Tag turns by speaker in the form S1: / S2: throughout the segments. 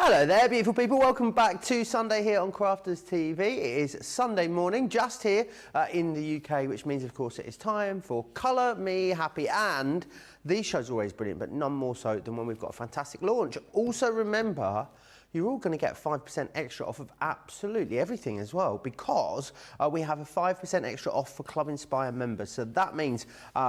S1: Hello there, beautiful people. Welcome back to Sunday here on Crafters TV. It is Sunday morning, just here in the UK, which means, of course, it is time for Colour Me Happy. And these shows are always brilliant, but none more so than when we've got a fantastic launch. Also, remember, you're all going to get 5% extra off of absolutely everything as well, because we have a 5% extra off for Club Inspire members. So that means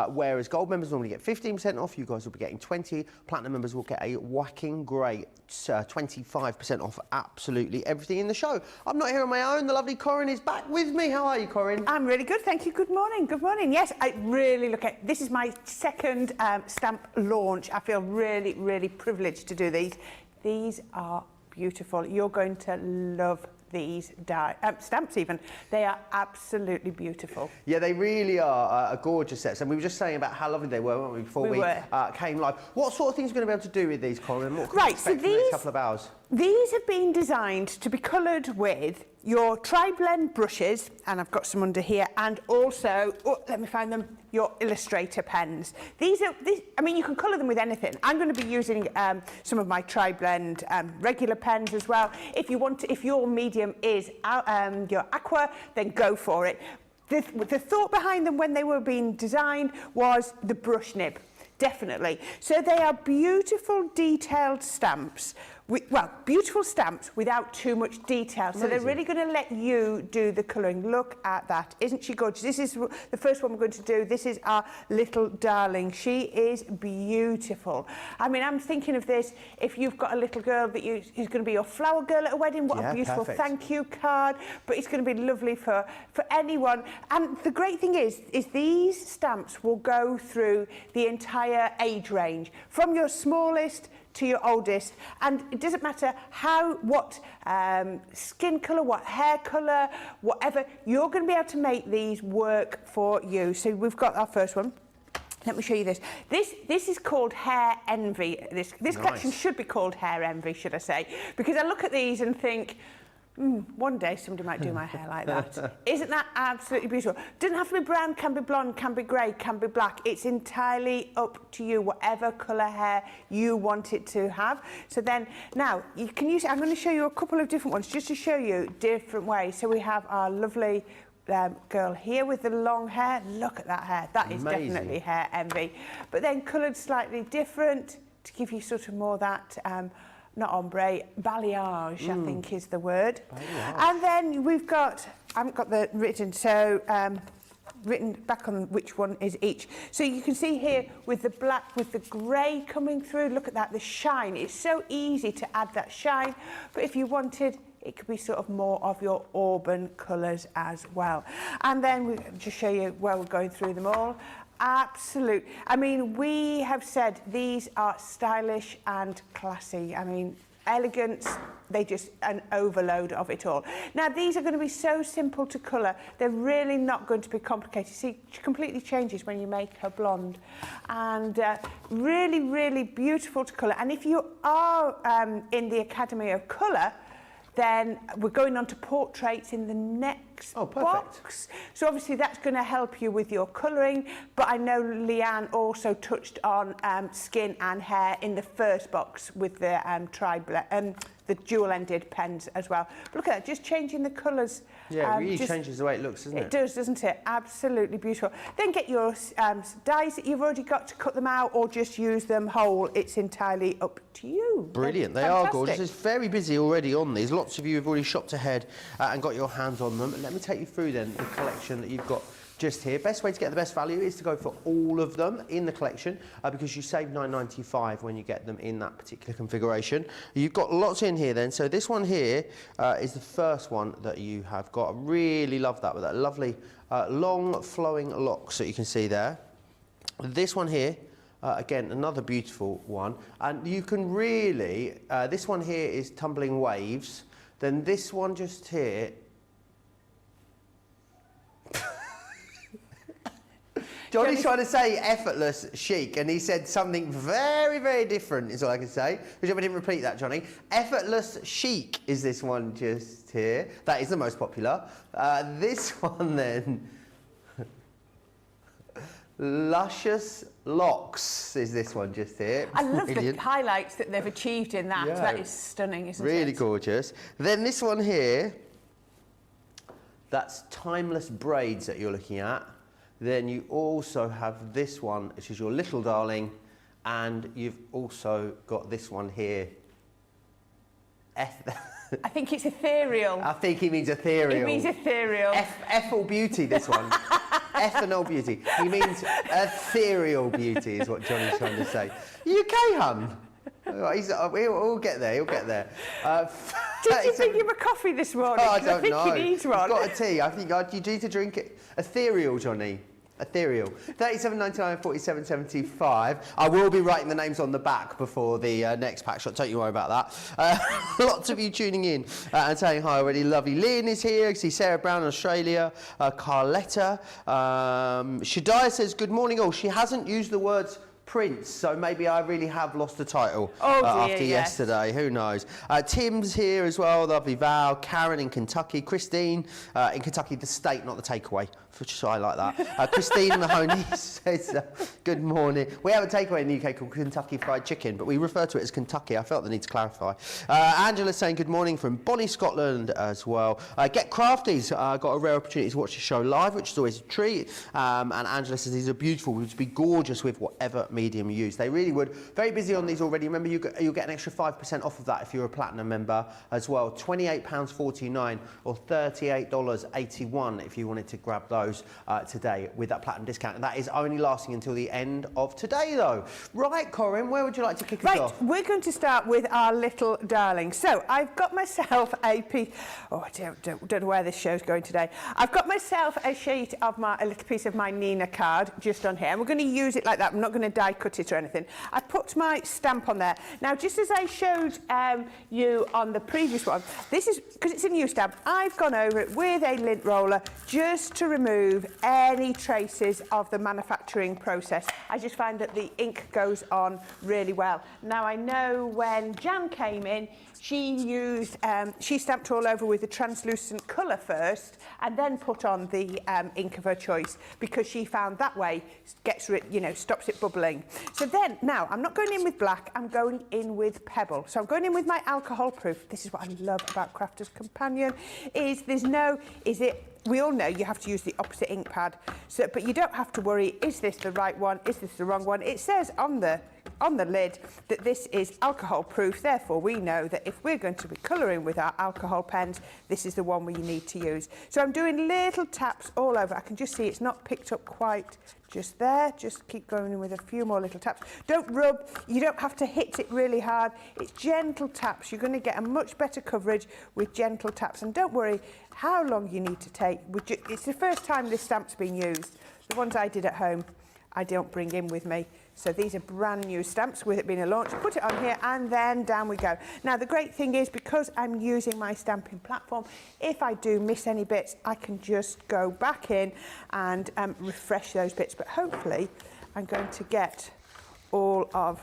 S1: whereas gold members normally get 15% off, you guys will be getting 20. Platinum members will get a whacking great 25% off absolutely everything in the show. I'm not here on my own. The lovely Corrine is back with me. How are you, Corrine?
S2: I'm really good, thank you. Good morning. Good morning. Yes, I really look at this. Is my second stamp launch. I feel really, really privileged to do these. These are beautiful. You're going to love these stamps even. They are absolutely beautiful.
S1: Yeah, they really are gorgeous sets. And we were just saying about how lovely they were, weren't we, before we came live. What sort of things are we going to be able to do with these, Corrine? What can we expect in the next couple of hours?
S2: These have been designed to be coloured with your tri-blend brushes, and I've got some under here, and also, let me find them, your Illustrator pens. These, I mean, you can colour them with anything. I'm going to be using some of my tri-blend regular pens as well. If you want to, if your medium is your aqua, then go for it. The thought behind them when they were being designed was the brush nib. Definitely. So they are beautiful detailed stamps. Well, beautiful stamps without too much detail. Amazing. So they're really going to let you do the colouring. Look at that. Isn't she gorgeous? This is the first one we're going to do. This is our little darling. She is beautiful. I mean, I'm thinking of this, if you've got a little girl that who's going to be your flower girl at a wedding, what a beautiful thank you card. But it's going to be lovely for anyone. And the great thing is these stamps will go through the entire age range, from your smallest to your oldest, and it doesn't matter what skin colour, what hair colour, whatever, you're going to be able to make these work for you. So we've got our first one. Let me show you this. This is called Hair Envy. This collection should be called Hair Envy, should I say, because I look at these and think, one day somebody might do my hair like that. Isn't that absolutely beautiful? Doesn't have to be brown, can be blonde, can be grey, can be black. It's entirely up to you, whatever colour hair you want it to have. So then, now, you can use, I'm going to show you a couple of different ones, just to show you different ways. So we have our lovely girl here with the long hair. Look at that hair. That is definitely Hair Envy. But then coloured slightly different, to give you sort of more that... not ombre, balayage, I think is the word. Balayage. And then we've got, I haven't got the written, so written back on which one is each. So you can see here with the black, with the grey coming through, look at that, the shine. It's so easy to add that shine, but if you wanted, it could be sort of more of your auburn colours as well. And then we'll just show you where we're going through them all. Absolute. I mean, we have said these are stylish and classy. I mean, elegance, they just an overload of it all. Now, these are going to be so simple to colour. They're really not going to be complicated. See, she completely changes when you make her blonde. And really, really beautiful to colour. And if you are in the Academy of Colour, then we're going on to portraits in the next box. So obviously that's going to help you with your colouring, but I know Leanne also touched on skin and hair in the first box with the the dual-ended pens as well. But look at that, just changing the colours.
S1: Yeah, it really changes the way it looks, doesn't it?
S2: It does, doesn't it? Absolutely beautiful. Then get your dies that you've already got to cut them out, or just use them whole. It's entirely up to you.
S1: Brilliant. They are gorgeous. It's very busy already on these. Lots of you have already shopped ahead and got your hands on them. And let me take you through then the collection that you've got just here. Best way to get the best value is to go for all of them in the collection because you save $9.95 when you get them in that particular configuration. You've got lots in here then. So this one here is the first one that you have got. I really love that with that lovely long flowing locks that you can see there. This one here, again, another beautiful one. And you can really, this one here is Tumbling Waves. Then this one just here, Johnny's trying to say effortless chic, and he said something very, very different, is all I can say. Would you ever repeat that, Johnny? Effortless chic is this one just here. That is the most popular. This one then, luscious Locks is this one just here.
S2: I love
S1: Brilliant.
S2: the highlights that they've achieved in that.
S1: Yeah.
S2: That is stunning, isn't it?
S1: Really gorgeous. Then this one here, that's timeless braids that you're looking at. Then you also have this one, which is your little darling, and you've also got this one here.
S2: I think it's ethereal.
S1: I think he means ethereal.
S2: It means ethereal.
S1: Ethel beauty, this one. Ethanol beauty. He means ethereal beauty is what Johnny's trying to say. You okay, hun? We'll get there, he'll get there.
S2: Did you bring him a coffee this morning?
S1: Oh, I don't know.
S2: I think he needs one.
S1: He's got a tea. I think you need to drink it. Ethereal, Johnny. Ethereal. 37.99, 47.75. I will be writing the names on the back before the next pack shot. Don't you worry about that. Lots of you tuning in and saying hi already. Lovely. Lynn is here. I see Sarah Brown in Australia. Carletta. Shadiah says, good morning all. She hasn't used the words Prince, so maybe I really have lost the title after yesterday. Who knows? Tim's here as well. Lovely Val. Karen in Kentucky. Christine in Kentucky, the state, not the takeaway. So I like that. Christine Mahoney says, good morning. We have a takeaway in the UK called Kentucky Fried Chicken, but we refer to it as Kentucky. I felt the need to clarify. Angela saying good morning from Bonnie, Scotland as well. Get Crafties. Got a rare opportunity to watch the show live, which is always a treat. And Angela says these are beautiful. Would be gorgeous with whatever medium you use. They really would. Very busy on these already. Remember, you'll get an extra 5% off of that if you're a platinum member as well. £28.49 or $38.81 if you wanted to grab those today with that platinum discount. And that is only lasting until the end of today, though. Right, Corrine, where would you like to kick us off?
S2: We're going to start with our little darling. So I've got myself a piece. Oh, I don't know where this show's going today. I've got myself a sheet of a little piece of my Nina card just on here. And we're going to use it like that. I'm not going to die cut it or anything. I put my stamp on there. Now, just as I showed you on the previous one, this is because it's a new stamp. I've gone over it with a lint roller just to remove any traces of the manufacturing process. I just find that the ink goes on really well. Now, I know when Jan came in, she stamped all over with the translucent colour first and then put on the ink of her choice because she found that way gets rid, stops it bubbling. So then, now, I'm not going in with black, I'm going in with pebble. So I'm going in with my alcohol proof. This is what I love about Crafter's Companion, we all know you have to use the opposite ink pad, but you don't have to worry, is this the right one, is this the wrong one? It says on the lid that this is alcohol proof, therefore we know that if we're going to be colouring with our alcohol pens, this is the one we need to use. So I'm doing little taps all over. I can just see it's not picked up quite just there. Just keep going in with a few more little taps. Don't rub, you don't have to hit it really hard. It's gentle taps. You're going to get a much better coverage with gentle taps. And don't worry how long you need to take. It's the first time this stamp's been used. The ones I did at home, I don't bring in with me. So these are brand new stamps with it being a launch. Put it on here and then down we go. Now the great thing is because I'm using my stamping platform, if I do miss any bits, I can just go back in and refresh those bits. But hopefully I'm going to get all of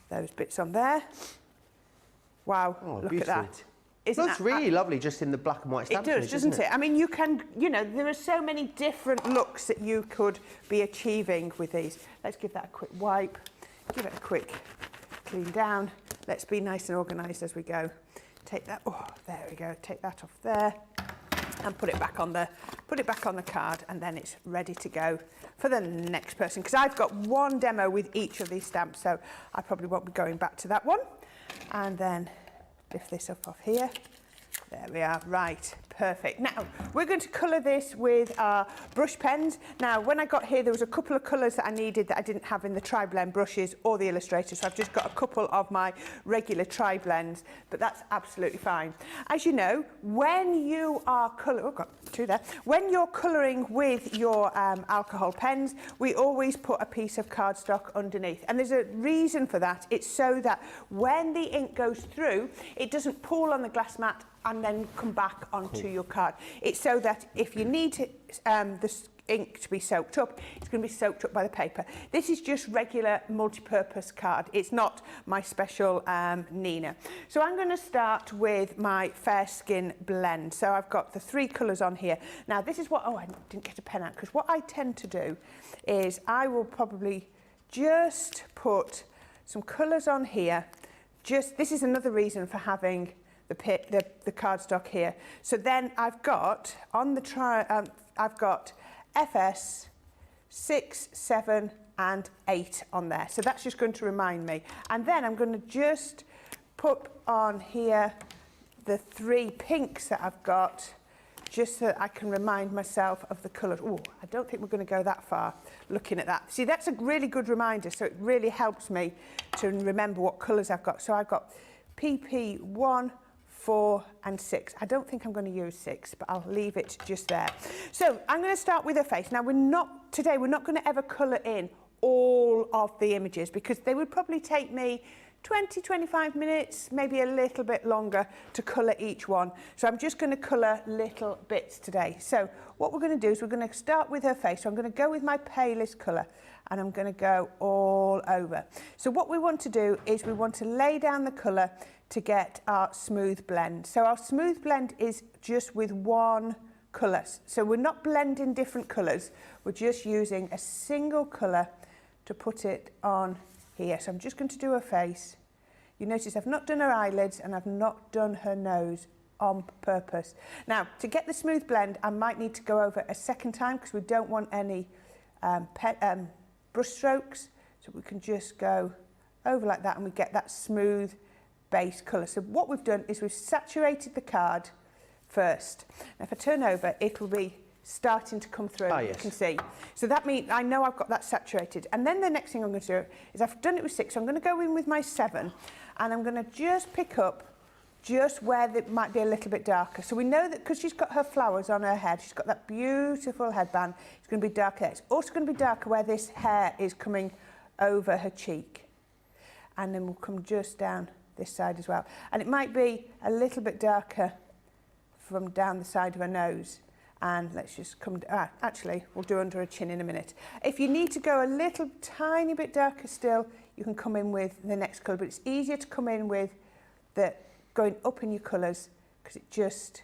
S2: those bits on there. Wow, look
S1: beautiful.
S2: at that. Isn't
S1: Looks really lovely just in the black and white stamp.
S2: It does, doesn't it? I mean, you can, there are so many different looks that you could be achieving with these. Let's give that a quick wipe, give it a quick clean down. Let's be nice and organised as we go. Take that, there we go, take that off there and put it back on the card, and then it's ready to go for the next person. Because I've got one demo with each of these stamps, so I probably won't be going back to that one. And then lift this up off here. There we are, right, perfect. Now, we're going to colour this with our brush pens. Now, when I got here, there was a couple of colours that I needed that I didn't have in the tri-blend brushes or the Illustrator, so I've just got a couple of my regular tri-blends, but that's absolutely fine. As you know, when you are when you're colouring with your alcohol pens, we always put a piece of cardstock underneath, and there's a reason for that. It's so that when the ink goes through, it doesn't pool on the glass mat and then come back onto your card. It's so that if you need the ink to be soaked up, it's going to be soaked up by the paper. This is just regular multi-purpose card. It's not my special Nina. So I'm going to start with my Fair Skin blend. So I've got the 3 colours on here. Now this is what, I didn't get a pen out, because what I tend to do is I will probably just put some colours on here. This is another reason for having the cardstock here. So then I've got on the I've got FS 6, 7 and 8 on there. So that's just going to remind me. And then I'm going to just put on here the 3 pinks that I've got, just so that I can remind myself of the colours. Oh, I don't think we're going to go that far looking at that. See, that's a really good reminder, so it really helps me to remember what colours I've got. So I've got PP 1, 4 and 6. I don't think I'm going to use 6, but I'll leave it just there. So I'm going to start with her face. Now, today we're not going to ever colour in all of the images, because they would probably take me 20-25 minutes, maybe a little bit longer to colour each one. So I'm just going to colour little bits today. So what we're going to do is we're going to start with her face. So I'm going to go with my palest colour and I'm going to go all over. So what we want to do is we want to lay down the colour to get our smooth blend. So our smooth blend is just with one colour. So we're not blending different colours. We're just using a single colour to put it on here. So I'm just going to do her face. You notice I've not done her eyelids and I've not done her nose on purpose. Now, to get the smooth blend, I might need to go over a second time because we don't want any brush strokes. So we can just go over like that and we get that smooth base colour. So what we've done is we've saturated the card first. Now, if I turn over, it will be starting to come through,
S1: yes.
S2: You can see. So that means I know I've got that saturated. And then the next thing I'm going to do is I've done it with 6, so I'm going to go in with my 7 and I'm going to just pick up just where it might be a little bit darker. So we know that because she's got her flowers on her head, she's got that beautiful headband, it's going to be darker there. It's also going to be darker where this hair is coming over her cheek. And then we'll come just down this side as well. And it might be a little bit darker from down the side of her nose. And let's just come, actually, we'll do under her chin in a minute. If you need to go a little tiny bit darker still, you can come in with the next colour, but it's easier to come in with the going up in your colours because it just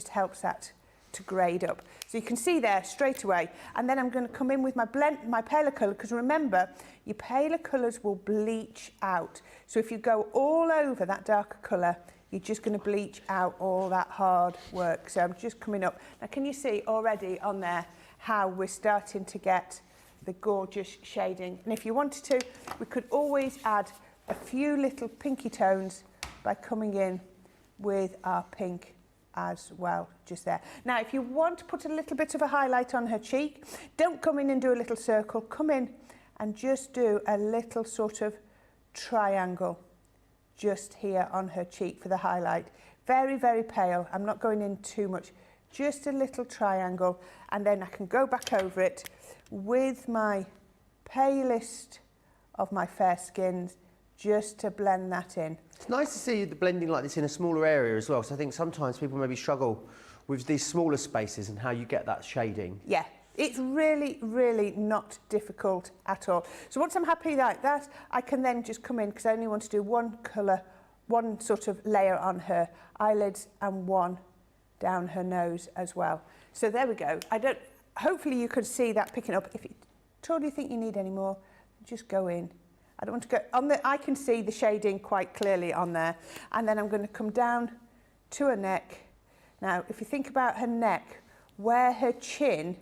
S2: helps that to grade up. So you can see there straight away. And then I'm going to come in with my paler colour, because remember, your paler colours will bleach out. So if you go all over that darker colour, you're just going to bleach out all that hard work. So I'm just coming up. Now, can you see already on there how we're starting to get the gorgeous shading? And if you wanted to, we could always add a few little pinky tones by coming in with our pink as well, just there. Now, if you want to put a little bit of a highlight on her cheek, don't come in and do a little circle. Come in and just do a little sort of triangle just here on her cheek for the highlight. Very, very pale. I'm not going in too much. Just a little triangle. And then I can go back over it with my palest of my fair skins just to blend that in.
S1: It's nice to see the blending like this in a smaller area as well. So I think sometimes people maybe struggle with these smaller spaces and how you get that shading.
S2: Yeah. It's really, really not difficult at all. So once I'm happy like that, I can then just come in, because I only want to do one colour, one sort of layer on her eyelids and one down her nose as well. So there we go. Hopefully you could see that picking up. If you totally think you need any more, just go in. I don't want to go on I can see the shading quite clearly on there. And then I'm going to come down to her neck. Now, if you think about her neck, where her chin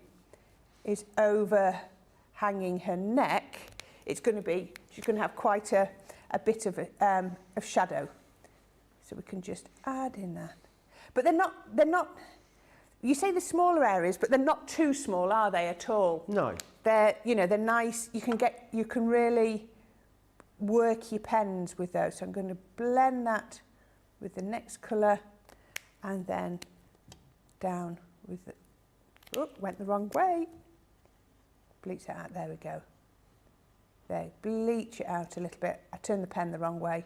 S2: is overhanging her neck, she's going to have quite a bit of shadow. So we can just add in that. But they're not, you say the smaller areas, but they're not too small, are they, at all?
S1: No.
S2: They're nice. You can really work your pens with those. So I'm going to blend that with the next colour and then down with went the wrong way. Bleach it out, there we go. There, bleach it out a little bit. I turned the pen the wrong way.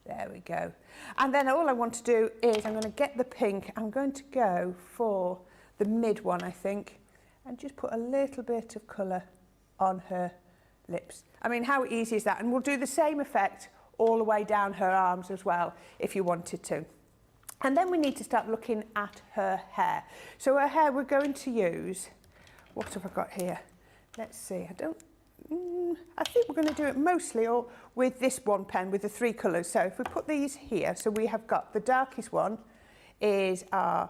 S2: There we go. And then all I want to do is I'm going to get the pink. I'm going to go for the mid one, I think, and just put a little bit of colour on her lips. I mean, how easy is that? And we'll do the same effect all the way down her arms as well, if you wanted to. And then we need to start looking at her hair. So her hair, we're going to use, what have I got here? Let's see, I think we're going to do it mostly all with this one pen with the 3 colours. So if we put these here, so we have got the darkest one is our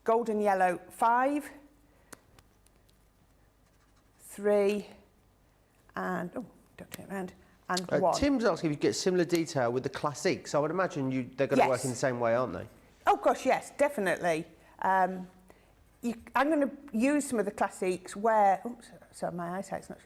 S2: golden yellow 5, 3, and don't turn it around, and 1.
S1: Tim's asking if you get similar detail with the classiques. I would imagine they're going to work in the same way, aren't they?
S2: Oh gosh, yes, definitely. I'm going to use some of the classiques where, sorry, my eyesight's not,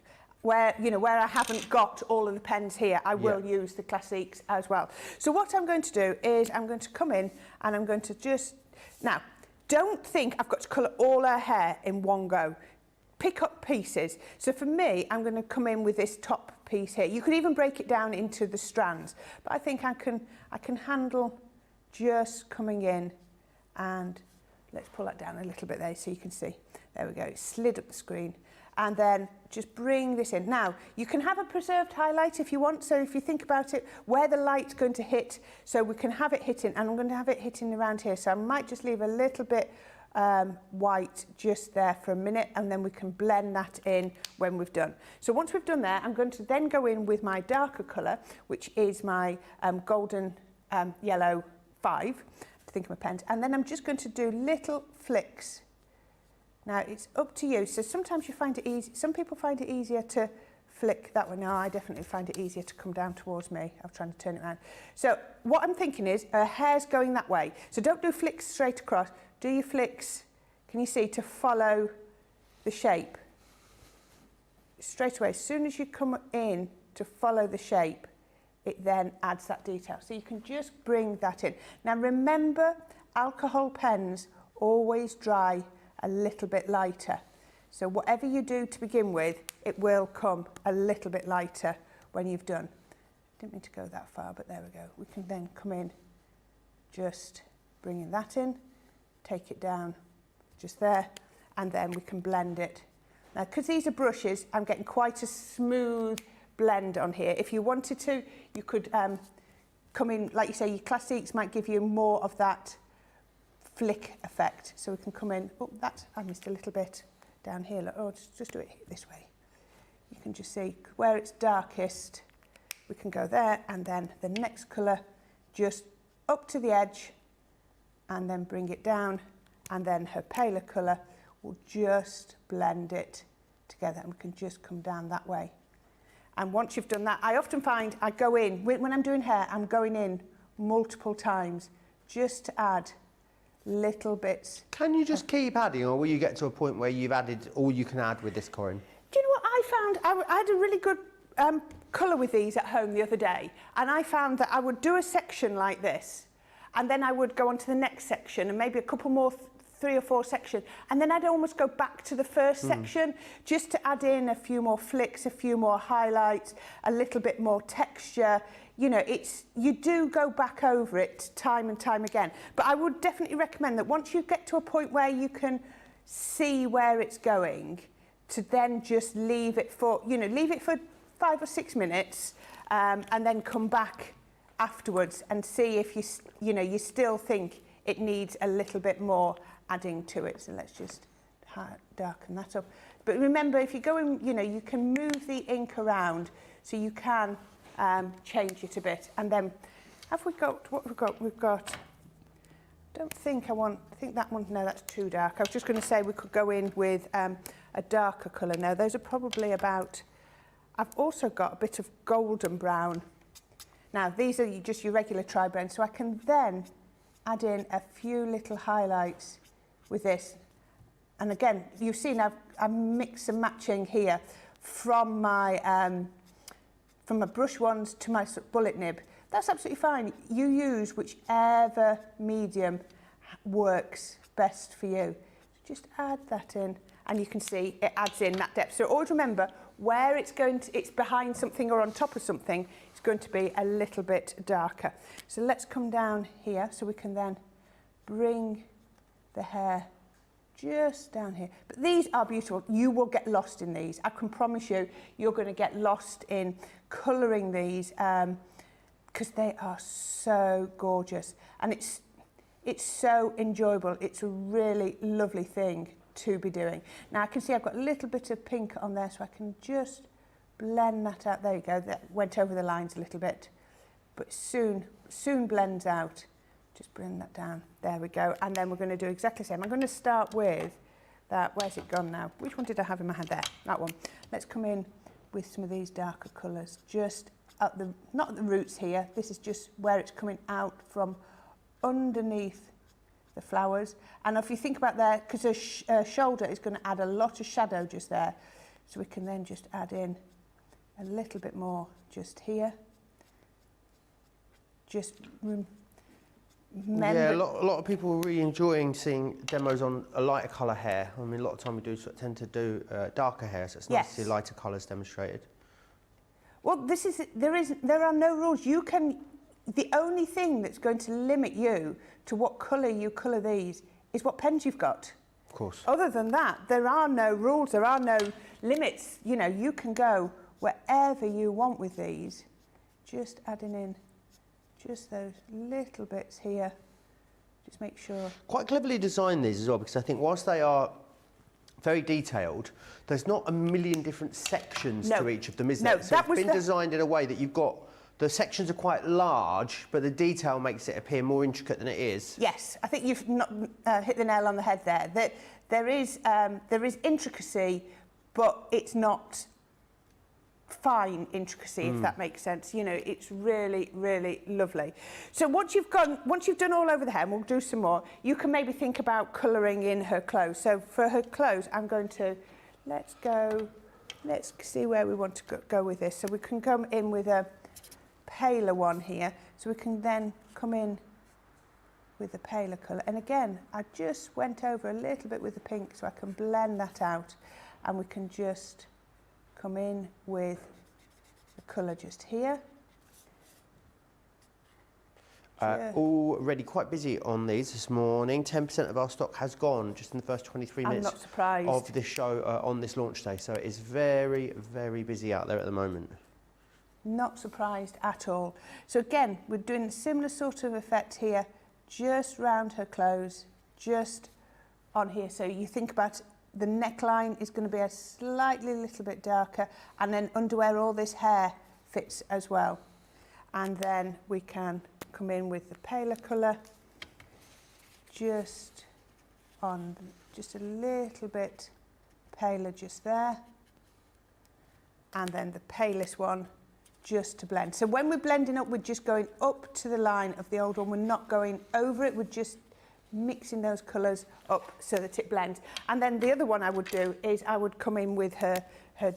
S2: where I haven't got all of the pens here, I will use the classiques as well. So what I'm going to do is I'm going to come in and I'm going to just, now, don't think I've got to colour all her hair in one go. Pick up pieces. So for me, I'm going to come in with this top piece here. You could even break it down into the strands, but I think I can handle just coming in, and let's pull that down a little bit there so you can see. There we go, it slid up the screen. And then just bring this in. Now, you can have a preserved highlight if you want. So if you think about it, where the light's going to hit, so we can have it hitting, and I'm going to have it hitting around here. So I might just leave a little bit white just there for a minute, and then we can blend that in when we've done. So once we've done that, I'm going to then go in with my darker colour, which is my golden yellow 5, to think of my pens, and then I'm just going to do little flicks. Now it's up to you. So sometimes you find it easy, some people find it easier to flick that way. No, I definitely find it easier to come down towards me. I'm trying to turn it around. So what I'm thinking is her hair's going that way. So don't do flicks straight across. Do your flicks, can you see, to follow the shape. Straight away, as soon as you come in to follow the shape, it then adds that detail. So you can just bring that in. Now remember, alcohol pens always dry a little bit lighter. So whatever you do to begin with, it will come a little bit lighter when you've done. Didn't mean to go that far, but there we go. We can then come in, just bringing that in, take it down just there, and then we can blend it. Now, because these are brushes, I'm getting quite a smooth blend on here. If you wanted to, you could come in, like you say, your classiques might give you more of that flick effect. So we can come in, I missed a little bit down here. Look, just do it this way. You can just see where it's darkest, we can go there, and then the next colour just up to the edge, and then bring it down, and then her paler colour will just blend it together, and we can just come down that way. And once you've done that, I often find I go in, when I'm doing hair, I'm going in multiple times just to add little bits.
S1: Can you just keep adding, or will you get to a point where you've added all you can add with this, Corrine?
S2: Do you know what I found? I had a really good colour with these at home the other day, and I found that I would do a section like this, and then I would go on to the next section, and maybe a couple more, 3 or 4 sections, and then I'd almost go back to the first section just to add in a few more flicks, a few more highlights, a little bit more texture. You know, you do go back over it time and time again. But I would definitely recommend that once you get to a point where you can see where it's going, to then just leave it for 5 or 6 minutes, and then come back afterwards and see if you still think it needs a little bit more adding to it. So let's just darken that up. But remember, if you go in, you can move the ink around, so you can change it a bit. And then, have we got what we've got? We've got, I think that one, no, that's too dark. I was just going to say we could go in with a darker colour. Now, those are probably about, I've also got a bit of golden brown. Now, these are just your regular tri-blend, so I can then add in a few little highlights with this. And again, you've seen I'm mix and matching here from my brush ones to my bullet nib. That's absolutely fine. You use whichever medium works best for you. Just add that in, and you can see it adds in that depth. So always remember, where it's behind something or on top of something, it's going to be a little bit darker. So let's come down here, so we can then bring the hair just down here. But these are beautiful. You will get lost in these. I can promise you, you're going to get lost in colouring these, because they are so gorgeous, and it's so enjoyable. It's a really lovely thing to be doing. Now I can see I've got a little bit of pink on there, so I can just blend that out. There you go, that went over the lines a little bit, but soon blends out. Just bring that down, there we go. And then we're going to do exactly the same. I'm going to start with that, where's it gone now? Which one did I have in my hand? There, that one. Let's come in with some of these darker colours, just at the, not at the roots here, this is just where it's coming out from underneath the flowers. And if you think about there, because the shoulder is going to add a lot of shadow just there, so we can then just add in a little bit more just here. Just remember.
S1: Yeah, a lot of people are really enjoying seeing demos on a lighter colour hair. I mean, a lot of time we do tend to do darker hair, so it's nice to see lighter colours demonstrated.
S2: Well, there are no rules. You can, the only thing that's going to limit you to what colour you colour these is what pens you've got.
S1: Of course.
S2: Other than that, there are no rules, there are no limits. You know, you can go wherever you want with these. Just adding in just those little bits here. Just make sure.
S1: Quite cleverly designed these as well, because I think whilst they are very detailed, there's not a million different sections to each of them, is there? So it's been designed in a way that you've got, the sections are quite large, but the detail makes it appear more intricate than it is.
S2: Yes, I think you've not, hit the nail on the head there. That there is intricacy, but it's not fine intricacy, if that makes sense. You know, it's really, really lovely. So once you've done all over the hair, and we'll do some more, you can maybe think about colouring in her clothes. So for her clothes, I'm going to, let's see where we want to go with this. So we can come in with a paler one here. So we can then come in with the paler colour. And again, I just went over a little bit with the pink so I can blend that out. And we can just come in with the colour just here.
S1: Already quite busy on these this morning. 10% of our stock has gone just in the first 23 minutes
S2: I'm not surprised.
S1: of this show on this launch day. So it is very, very busy out there at the moment.
S2: Not surprised at all. So again, we're doing a similar sort of effect here, just round her clothes, just on here. So you think about the neckline is going to be a slightly little bit darker, and then under where all this hair fits as well. And then we can come in with the paler colour, just on, just a little bit paler just there. And then the palest one just to blend. So when we're blending up, we're just going up to the line of the old one. We're not going over it, we're just mixing those colours up so that it blends. And then the other one I would do is I would come in with her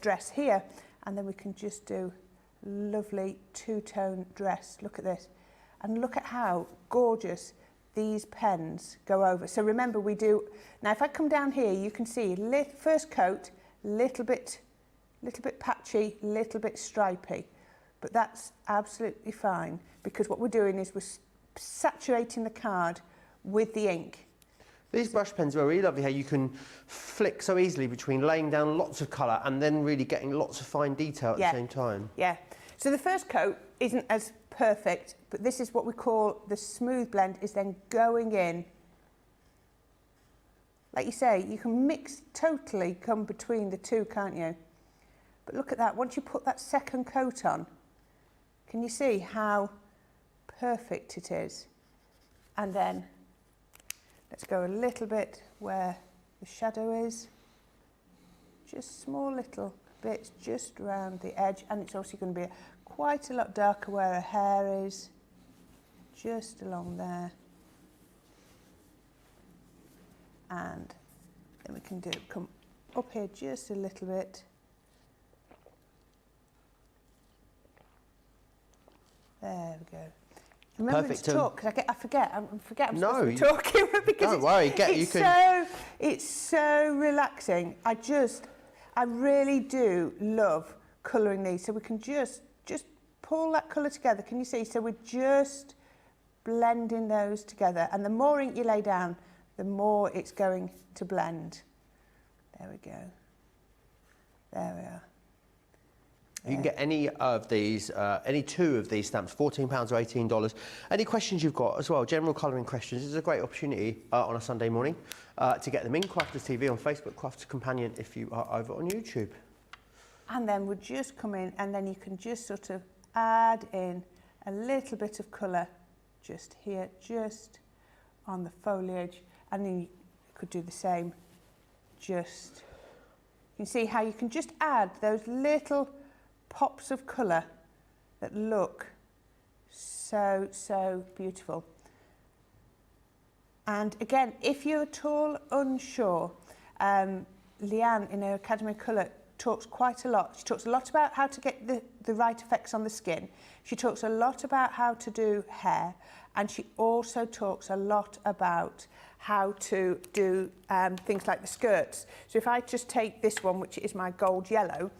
S2: dress here, and then we can just do lovely two-tone dress. Look at this. And look at how gorgeous these pens go over. So remember, we do, now if I come down here, you can see first coat, little bit patchy, little bit stripy, but that's absolutely fine, because what we're doing is we're saturating the card with the ink.
S1: These brush pens are really lovely how you can flick so easily between laying down lots of colour and then really getting lots of fine detail at the same time.
S2: Yeah. So the first coat isn't as perfect, but this is what we call the smooth blend, is then going in. Like you say, you can mix, totally come between the two, can't you? But look at that, once you put that second coat on, can you see how perfect it is? And then let's go a little bit where the shadow is. Just small little bits just around the edge, and it's also going to be quite a lot darker where her hair is, just along there. And then we can come up here just a little bit. There we go. Remember to talk, because I forget I'm supposed to be talking because
S1: don't worry,
S2: it's so relaxing. I really do love colouring these. So we can just pull that colour together. Can you see? So we're just blending those together, and the more ink you lay down, the more it's going to blend. There we go. There we are.
S1: You can get any of these, any two of these stamps, £14 or $18. Any questions you've got as well, general colouring questions, this is a great opportunity on a Sunday morning to get them in. Crafters TV on Facebook, Crafters Companion if you are over on YouTube. And
S2: then we'll just come in and then you can just sort of add in a little bit of colour just here, just on the foliage, and then you could do the same, just, you can see how you can just add those little pops of colour that look so, so beautiful. And again, if you're at all unsure, Leanne in her Academy of Colour talks quite a lot. She talks a lot about how to get the right effects on the skin. She talks a lot about how to do hair, and she also talks a lot about how to do things like the skirts. So if I just take this one, which is my gold yellow,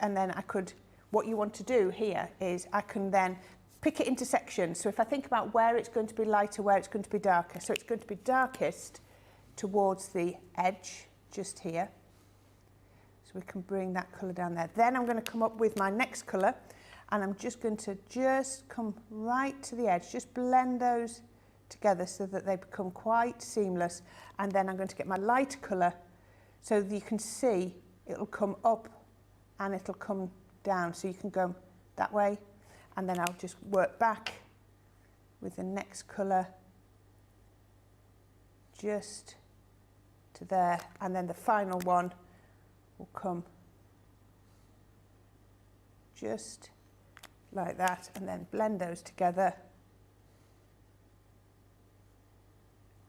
S2: and then I could, what you want to do here is I can then pick it into sections. So if I think about where it's going to be lighter, where it's going to be darker. So it's going to be darkest towards the edge, just here. So we can bring that colour down there. Then I'm going to come up with my next colour, and I'm just going to come right to the edge, just blend those together so that they become quite seamless. And then I'm going to get my lighter colour so that you can see it'll come up and it'll come down. So you can go that way, and then I'll just work back with the next colour just to there, and then the final one will come just like that, and then blend those together,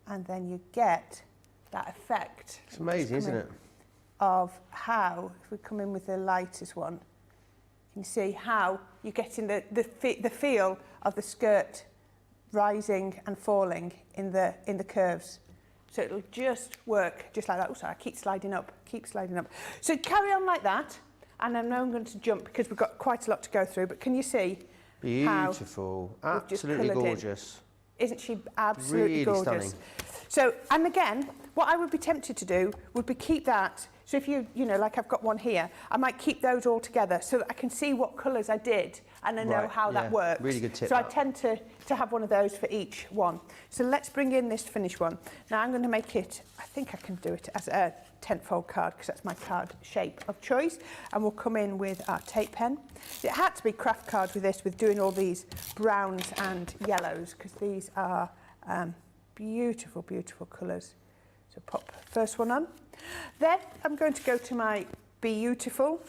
S2: and then you get that effect.
S1: It's amazing, isn't it?
S2: Of how, if we come in with the lightest one, you can see how you're getting the feel of the skirt rising and falling in the curves. So it'll just work just like that. Oh, sorry, I keep sliding up, So carry on like that. And I know I'm going to jump because we've got quite a lot to go through, but can you see?
S1: Beautiful, absolutely gorgeous.
S2: Isn't she absolutely
S1: really
S2: gorgeous?
S1: Stunning.
S2: So, and again, what I would be tempted to do would be keep that. So if you know, like I've got one here, I might keep those all together so that I can see what colours I did and I know how that works.
S1: Really good tip.
S2: So I tend to have one of those for each one. So let's bring in this finished one. Now I'm going to make it, I think I can do it as a 10-fold card because that's my card shape of choice. And we'll come in with our tape pen. It had to be craft cards with this, with doing all these browns and yellows, because these are beautiful, beautiful colours. So pop first one on. Then I'm going to go to my Beautiful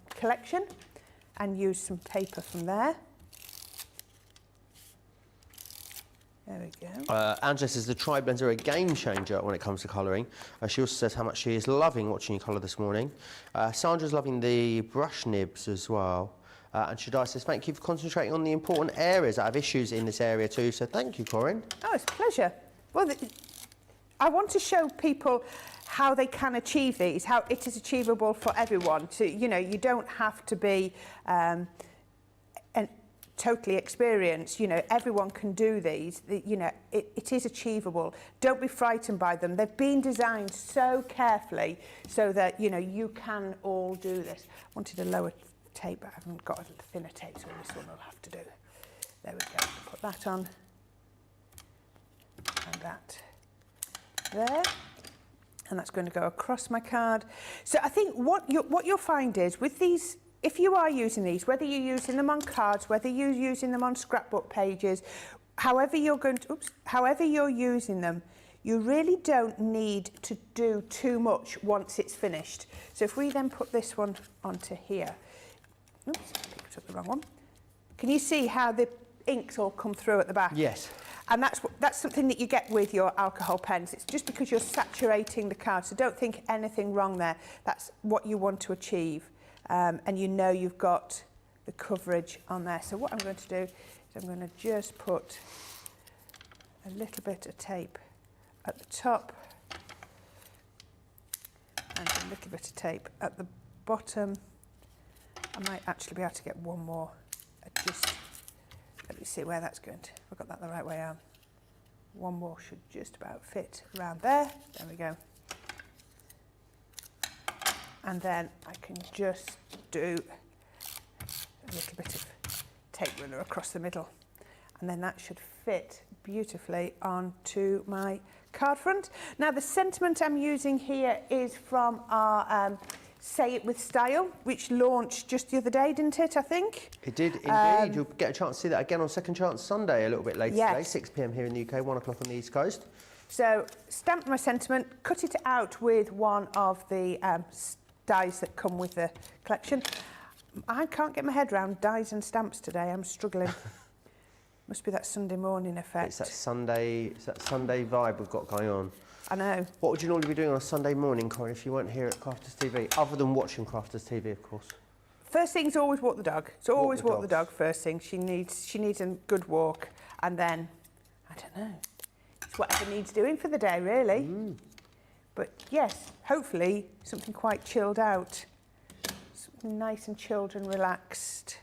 S2: collection and use some paper from there. There we go.
S1: Angela says the tri-blends are a game changer when it comes to colouring. She also says how much she is loving watching you colour this morning. Sandra's loving the brush nibs as well. And Shaddai says, thank you for concentrating on the important areas. I have issues in this area too, so thank you, Corrine.
S2: Oh, it's a pleasure. Well, I want to show people how they can achieve these, how it is achievable for everyone. To, you know, you don't have to be totally experienced. You know, everyone can do these. You know, it is achievable. Don't be frightened by them. They've been designed so carefully so that, you know, you can all do this. I wanted a lower tape, but I haven't got a thinner tape, so this one will have to do. There we go. Put that on. And that there. And that's going to go across my card. So I think what you'll find is with these, if you are using these, whether you're using them on cards, whether you're using them on scrapbook pages, however you're using them, you really don't need to do too much once it's finished. So if we then put this one onto here, oops, I picked up the wrong one. Can you see how the inks all come through at the back?
S1: Yes.
S2: And that's something that you get with your alcohol pens. It's just because you're saturating the card, so don't think anything wrong there. That's what you want to achieve. And you know you've got the coverage on there. So what I'm going to do is I'm going to just put a little bit of tape at the top and a little bit of tape at the bottom. I might actually be able to get one more. Let me see where that's going to. I've got that the right way on. One more should just about fit around there. There we go. And then I can just do a little bit of tape runner across the middle. And then that should fit beautifully onto my card front. Now the sentiment I'm using here is from our Say It With Style, which launched just the other day, didn't it, I think?
S1: It did indeed. You'll get a chance to see that again on Second Chance Sunday a little bit later today, 6 p.m. here in the UK, 1 o'clock on the East Coast.
S2: So stamped my sentiment, cut it out with one of the dies that come with the collection. I can't get my head around dies and stamps today. I'm struggling. Must be that Sunday morning effect.
S1: It's that Sunday vibe we've got going on.
S2: I know.
S1: What would you normally be doing on a Sunday morning, Corrine, if you weren't here at Crafters TV, other than watching Crafters TV, of course?
S2: First thing's always walk the dog. It's always walk the
S1: dogs.
S2: dog first thing. She needs a good walk, and then I don't know. It's whatever needs doing for the day, really. But yes, hopefully something quite chilled out, something nice and chilled and relaxed.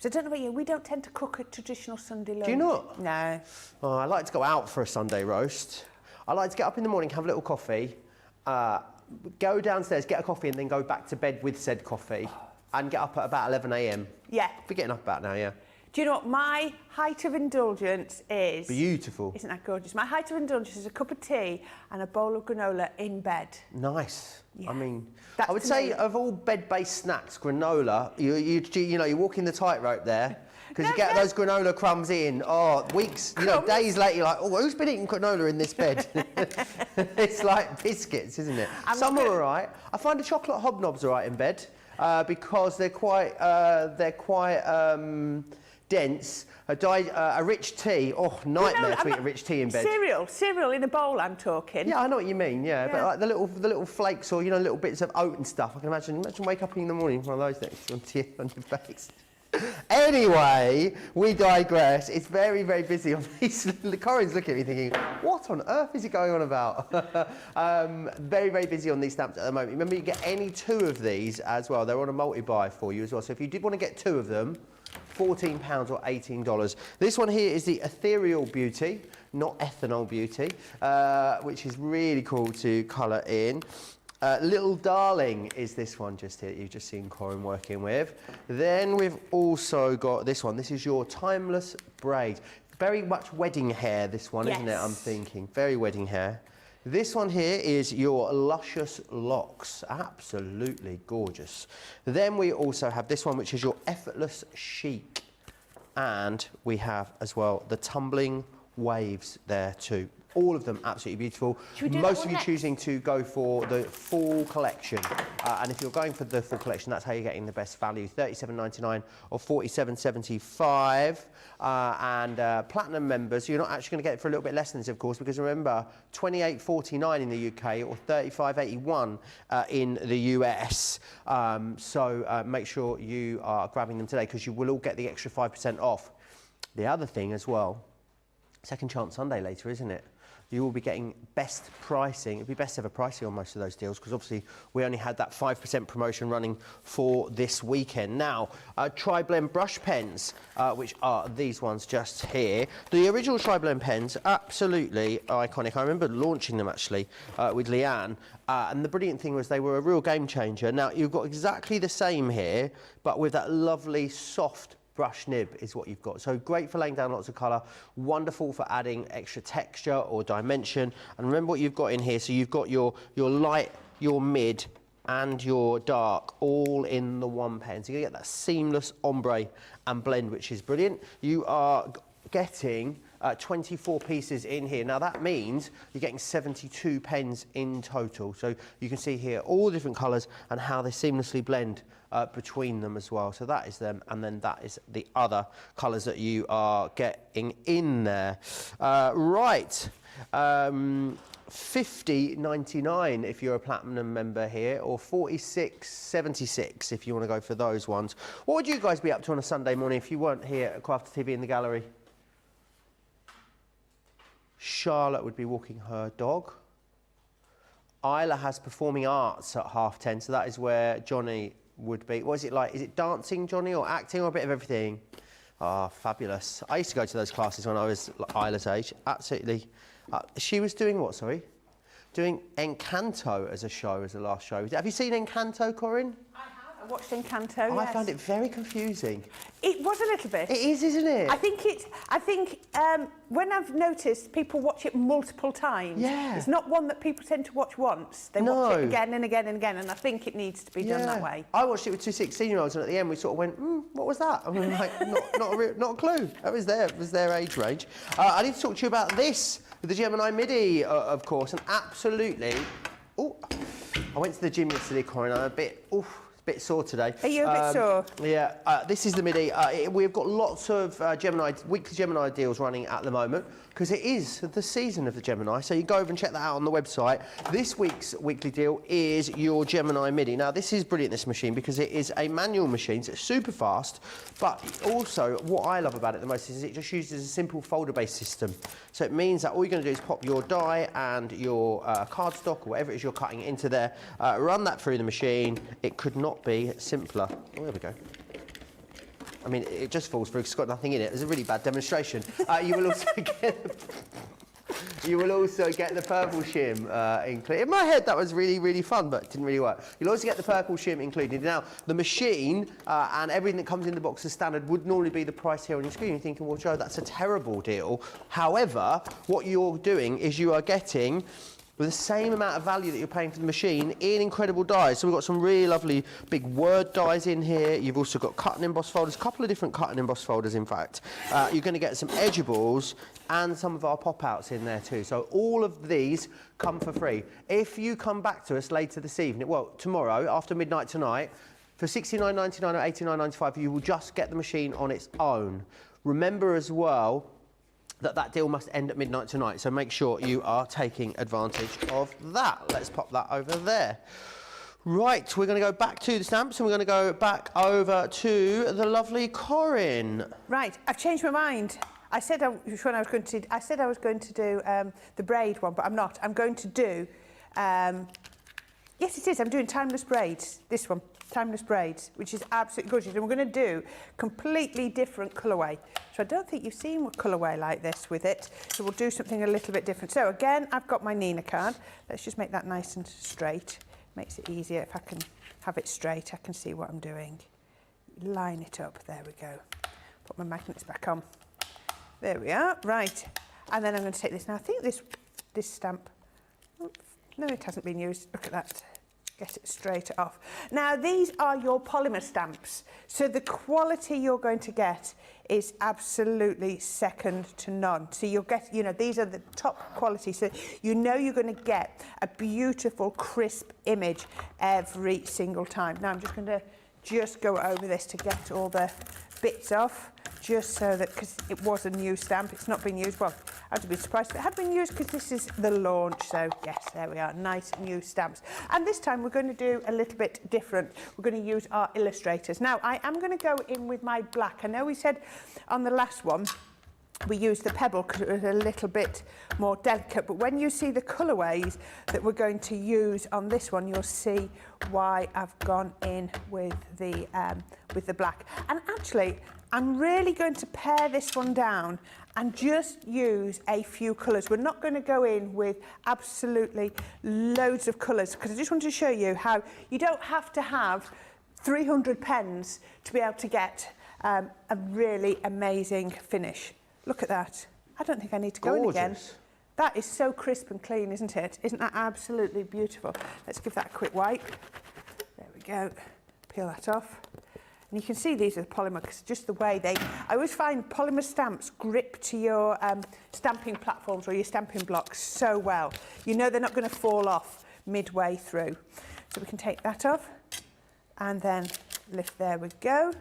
S2: So I don't know about you, we don't tend to cook a traditional Sunday lunch.
S1: Do you not?
S2: No.
S1: Oh, I like to go out for a Sunday roast. I like to get up in the morning, have a little coffee, go downstairs, get a coffee, and then go back to bed with said coffee, and get up at about 11 a.m.
S2: Yeah.
S1: We're getting up about now, yeah.
S2: Do you know what my height of indulgence is?
S1: Beautiful.
S2: Isn't that gorgeous? My height of indulgence is a cup of tea and a bowl of granola in bed.
S1: Nice.
S2: Yeah.
S1: I mean,
S2: That's
S1: I would
S2: to
S1: say
S2: me.
S1: of all bed-based snacks, granola, you know, you're walking the tightrope there. Because you get those granola crumbs in, weeks, days later, you're like, oh, who's been eating granola in this bed? It's like biscuits, isn't it? Some are all right. I find the chocolate hobnobs all right in bed because they're quite dense. A rich tea, nightmare to eat a rich tea in bed.
S2: Cereal in a bowl, I'm talking.
S1: Yeah, I know what you mean. Yeah, but like the little flakes or little bits of oat and stuff. I can imagine wake up in the morning with one of those next on your face. Anyway, we digress. It's very, very busy on these. Corrine's looking at me thinking, what on earth is he going on about? Very, very busy on these stamps at the moment. Remember, you get any 2 of these as well. They're on a multi-buy for you as well. So if you did want to get 2 of them, £14 or $18. This one here is the Ethereal Beauty, not Ethanol Beauty, which is really cool to colour in. Little Darling is this one just here, you've just seen Corrine working with. Then we've also got this one. This is your Timeless Braid. Very much wedding hair, this one, isn't it? I'm thinking. Very wedding hair. This one here is your Luscious Locks. Absolutely gorgeous. Then we also have this one, which is your Effortless Chic. And we have as well the Tumbling Waves there too. All of them absolutely beautiful. Most of you choosing to go for the full collection. And if you're going for the full collection, that's how you're getting the best value. $37.99 or $47.75. And platinum members, you're not actually going to get it for a little bit less than this, of course, because remember, $28.49 in the UK or $35.81 in the US. So make sure you are grabbing them today because you will all get the extra 5% off. The other thing as well, Second Chance Sunday later, isn't it? You will be getting best pricing. It'll be best ever pricing on most of those deals because obviously we only had that 5% promotion running for this weekend. Now, Tri-Blend brush pens, which are these ones just here. The original Tri-Blend pens, absolutely iconic. I remember launching them actually with Leanne. And the brilliant thing was they were a real game changer. Now, you've got exactly the same here, but with that lovely soft brush nib is what you've got. So great for laying down lots of colour, wonderful for adding extra texture or dimension. And remember what you've got in here. So you've got your light, your mid and your dark all in the one pen. So you get that seamless ombre and blend, which is brilliant. You are getting 24 pieces in here. Now that means you're getting 72 pens in total. So you can see here all different colours and how they seamlessly blend between them as well. So that is them, and then that is the other colours that you are getting in there. Right. $50.99 if you're a platinum member here, or $46.76 if you want to go for those ones. What would you guys be up to on a Sunday morning if you weren't here at Crafters TV in the gallery? Charlotte would be walking her dog. Isla has performing arts at 10:30, so that is where Johnny would be. What is it like? Is it dancing, Johnny, or acting, or a bit of everything? Ah, fabulous. I used to go to those classes when I was Isla's age. Absolutely. She was doing what, sorry? Doing Encanto as a show, as the last show. Have you seen Encanto, Corrine?
S3: I have.
S2: watched Encanto,
S1: I
S2: yes.
S1: found it very confusing.
S2: It was a little bit.
S1: It is, isn't it?
S2: I think when I've noticed people watch it multiple times,
S1: Yeah.
S2: it's not one that people tend to watch once. They watch it again and again and again, and I think it needs to be done that way.
S1: I watched it with two 16-year-olds, and at the end we sort of went, what was that? I mean, like, not a clue. It was their age range. I need to talk to you about this, the Gemini MIDI, of course, and absolutely. Oh, I went to the gym yesterday, Corrine. I'm a bit sore today.
S2: Are you a bit sore?
S1: Yeah, this is the MIDI. We've got lots of weekly Gemini deals running at the moment because it is the season of the Gemini. So you go over and check that out on the website. This week's weekly deal is your Gemini MIDI. Now, this is brilliant, this machine, because it is a manual machine, so it's super fast. But also, what I love about it the most is it just uses a simple folder-based system. So it means that all you're going to do is pop your die and your cardstock or whatever it is you're cutting into there, run that through the machine. It could not be simpler. Oh, there we go. I mean, it just falls through because it's got nothing in it. It's a really bad demonstration. You will also get the purple shim included. In my head, that was really, really fun, but it didn't really work. You'll also get the purple shim included. Now, the machine and everything that comes in the box as standard would normally be the price here on your screen. You're thinking, well, Joe, that's a terrible deal. However, what you're doing is you are getting with the same amount of value that you're paying for the machine in incredible dies. So we've got some really lovely big word dies in here. You've also got cut and emboss folders, a couple of different cut and emboss folders, in fact. You're going to get some edgeables and some of our pop-outs in there too. So all of these come for free. If you come back to us later this evening, well, tomorrow, after midnight tonight, for $69.99 or $89.95, you will just get the machine on its own. Remember as well, that deal must end at midnight tonight, so make sure you are taking advantage of that. Let's pop that over there. Right, we're going to go back to the stamps and we're going to go back over to the lovely Corrine.
S2: Right, I've changed my mind. I said I was going to do the braid one, but I'm not. I'm going to do, yes it is, I'm doing timeless braids, this one. Timeless braids, which is absolutely gorgeous, and we're going to do completely different colourway. So I don't think you've seen a colourway like this with it, so we'll do something a little bit different. So again, I've got my Nina card. Let's just make that nice and straight. Makes it easier if I can have it straight. I can see what I'm doing. Line it up. There we go. Put my magnets back on. There we are. Right, and then I'm going to take this. Now I think this stamp. Oops, no, it hasn't been used. Look at that. Get it straight off. Now, these are your polymer stamps. So the quality you're going to get is absolutely second to none. So you'll get, these are the top quality. So you're going to get a beautiful, crisp image every single time. Now, I'm just going to go over this to get all the bits off, just so that, because it was a new stamp, it's not been used. Well, I'd be surprised if it had been used because this is the launch. So yes, there we are, nice new stamps. And this time we're going to do a little bit different. We're going to use our illustrators. Now, I am going to go in with my black. I know we said on the last one we used the pebble because it was a little bit more delicate, but when you see the colourways that we're going to use on this one, you'll see why I've gone in with the black. And actually, I'm really going to pare this one down and just use a few colours. We're not going to go in with absolutely loads of colours because I just want to show you how you don't have to have 300 pens to be able to get a really amazing finish. Look at that. I don't think I need to go in again. That is so crisp and clean, isn't it? Isn't that absolutely beautiful? Let's give that a quick wipe. There we go. Peel that off. And you can see these are the polymer because just the way I always find polymer stamps grip to your stamping platforms or your stamping blocks so well. They're not going to fall off midway through. So we can take that off and then lift. There we go.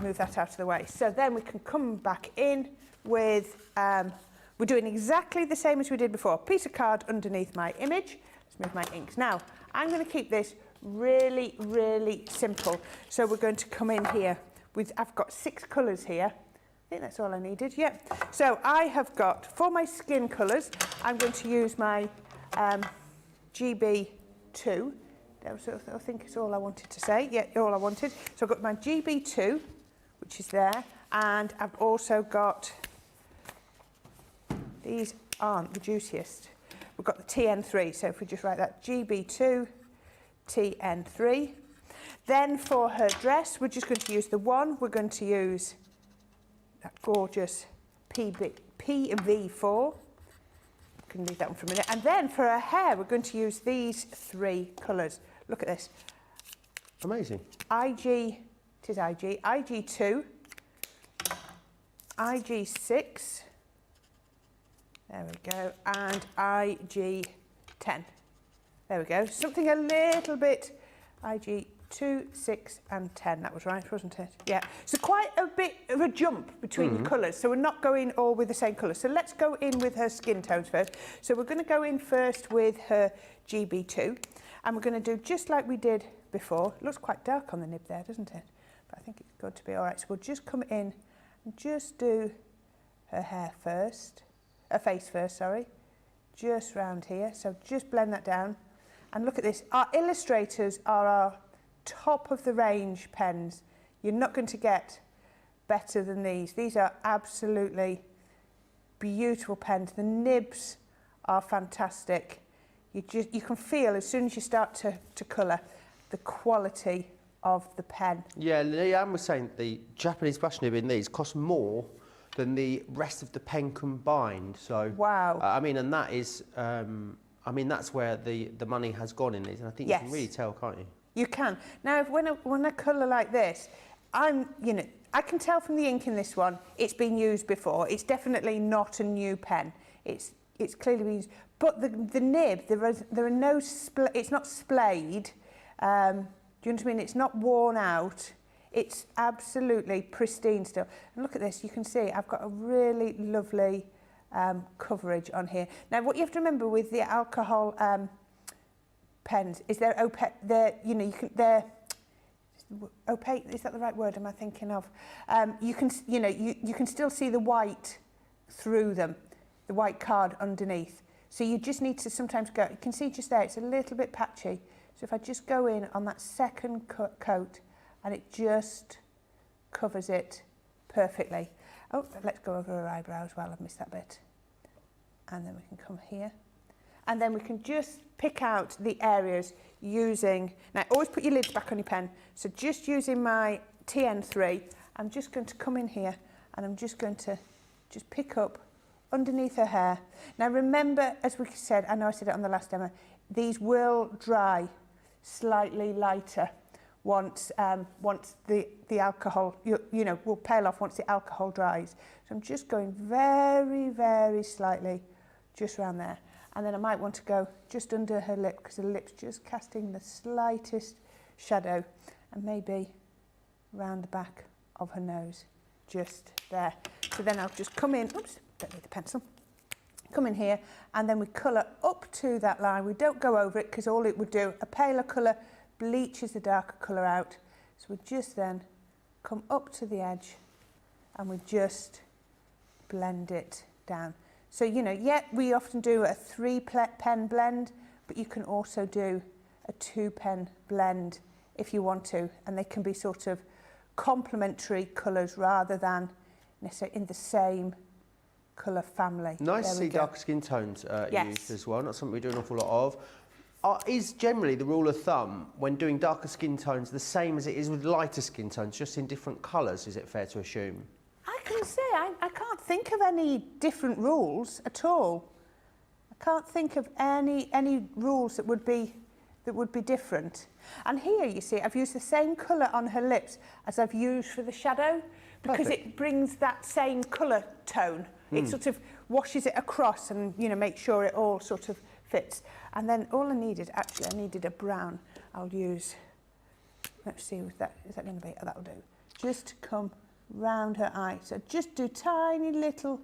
S2: Move that out of the way. So then we can come back in with, we're doing exactly the same as we did before. Piece of card underneath my image. Let's move my inks. Now, I'm going to keep this really, really simple. So we're going to come in here with, I've got 6 colours here. I think that's all I needed, yeah. So I have got, for my skin colours, I'm going to use my GB2. I think it's all I wanted to say. Yeah, all I wanted. So I've got my GB2, which is there, and I've also got, these aren't the juiciest. We've got the TN3, so if we just write that, GB2, TN3. Then for her dress, we're just going to use the one. We're going to use that gorgeous PV4. Can leave that one for a minute. And then for her hair, we're going to use these 3 colours. Look at this.
S1: Amazing.
S2: IG2, IG6, there we go, and IG10. There we go. Something a little bit, IG2, 6 and 10. That was right, wasn't it? Yeah. So quite a bit of a jump between the colours. So we're not going all with the same colour. So let's go in with her skin tones first. So we're going to go in first with her GB2. And we're going to do just like we did before. It looks quite dark on the nib there, doesn't it? But I think it's going to be all right. So we'll just come in and just do her hair first. Her face first, sorry. Just round here. So just blend that down. And look at this. Our illustrators are our top of the range pens. You're not going to get better than these. These are absolutely beautiful pens. The nibs are fantastic. You can feel as soon as you start to colour the quality of the pen.
S1: Yeah, Leanne was saying the Japanese brush nib in these costs more than the rest of the pen combined. So
S2: wow.
S1: I mean, and that is, I mean, that's where the money has gone in these, and I think
S2: yes.
S1: You can really tell, can't you?
S2: You can. Now, when I colour like this, I can tell from the ink in this one, it's been used before. It's definitely not a new pen. It's clearly been used. But the nib, there are no, it's not splayed. Do you know what I mean? It's not worn out. It's absolutely pristine still. And look at this, you can see I've got a really lovely coverage on here. Now, what you have to remember with the alcohol pens is they're opaque. They're opaque. Is that the right word? Am I thinking of? You can still see the white through them, the white card underneath. So you just need to sometimes go. You can see just there, it's a little bit patchy. So if I just go in on that second coat, and it just covers it perfectly. Oh, let's go over her eyebrow as well. I've missed that bit. And then we can come here. And then we can just pick out the areas using... Now, always put your lids back on your pen. So just using my TN3, I'm just going to come in here and I'm just going to just pick up underneath her hair. Now, remember, as we said, I know I said it on the last demo, these will dry slightly lighter once the alcohol, will pale off once the alcohol dries. So I'm just going very, very slightly just around there. And then I might want to go just under her lip because her lip's just casting the slightest shadow, and maybe round the back of her nose, just there. So then I'll just come in, oops, don't need the pencil, come in here, and then we colour up to that line. We don't go over it because all it would do, a paler colour bleaches the darker colour out. So we just then come up to the edge and we just blend it down. So, we often do a 3-pen blend, but you can also do a 2-pen blend if you want to, and they can be sort of complementary colours rather than necessarily in the same colour family.
S1: Nice to see darker skin tones used as well, not something we do an awful lot of. Is generally the rule of thumb when doing darker skin tones the same as it is with lighter skin tones, just in different colours, is it fair to assume?
S2: I can say I can't think of any different rules at all. I can't think of any rules that would be different. And here you see I've used the same colour on her lips as I've used for the shadow because it brings that same colour tone. It sort of washes it across and makes sure it all sort of fits. And then all I needed a brown. I'll use, let's see, is that going to be, that'll do. Just to come round her eye. So just do tiny little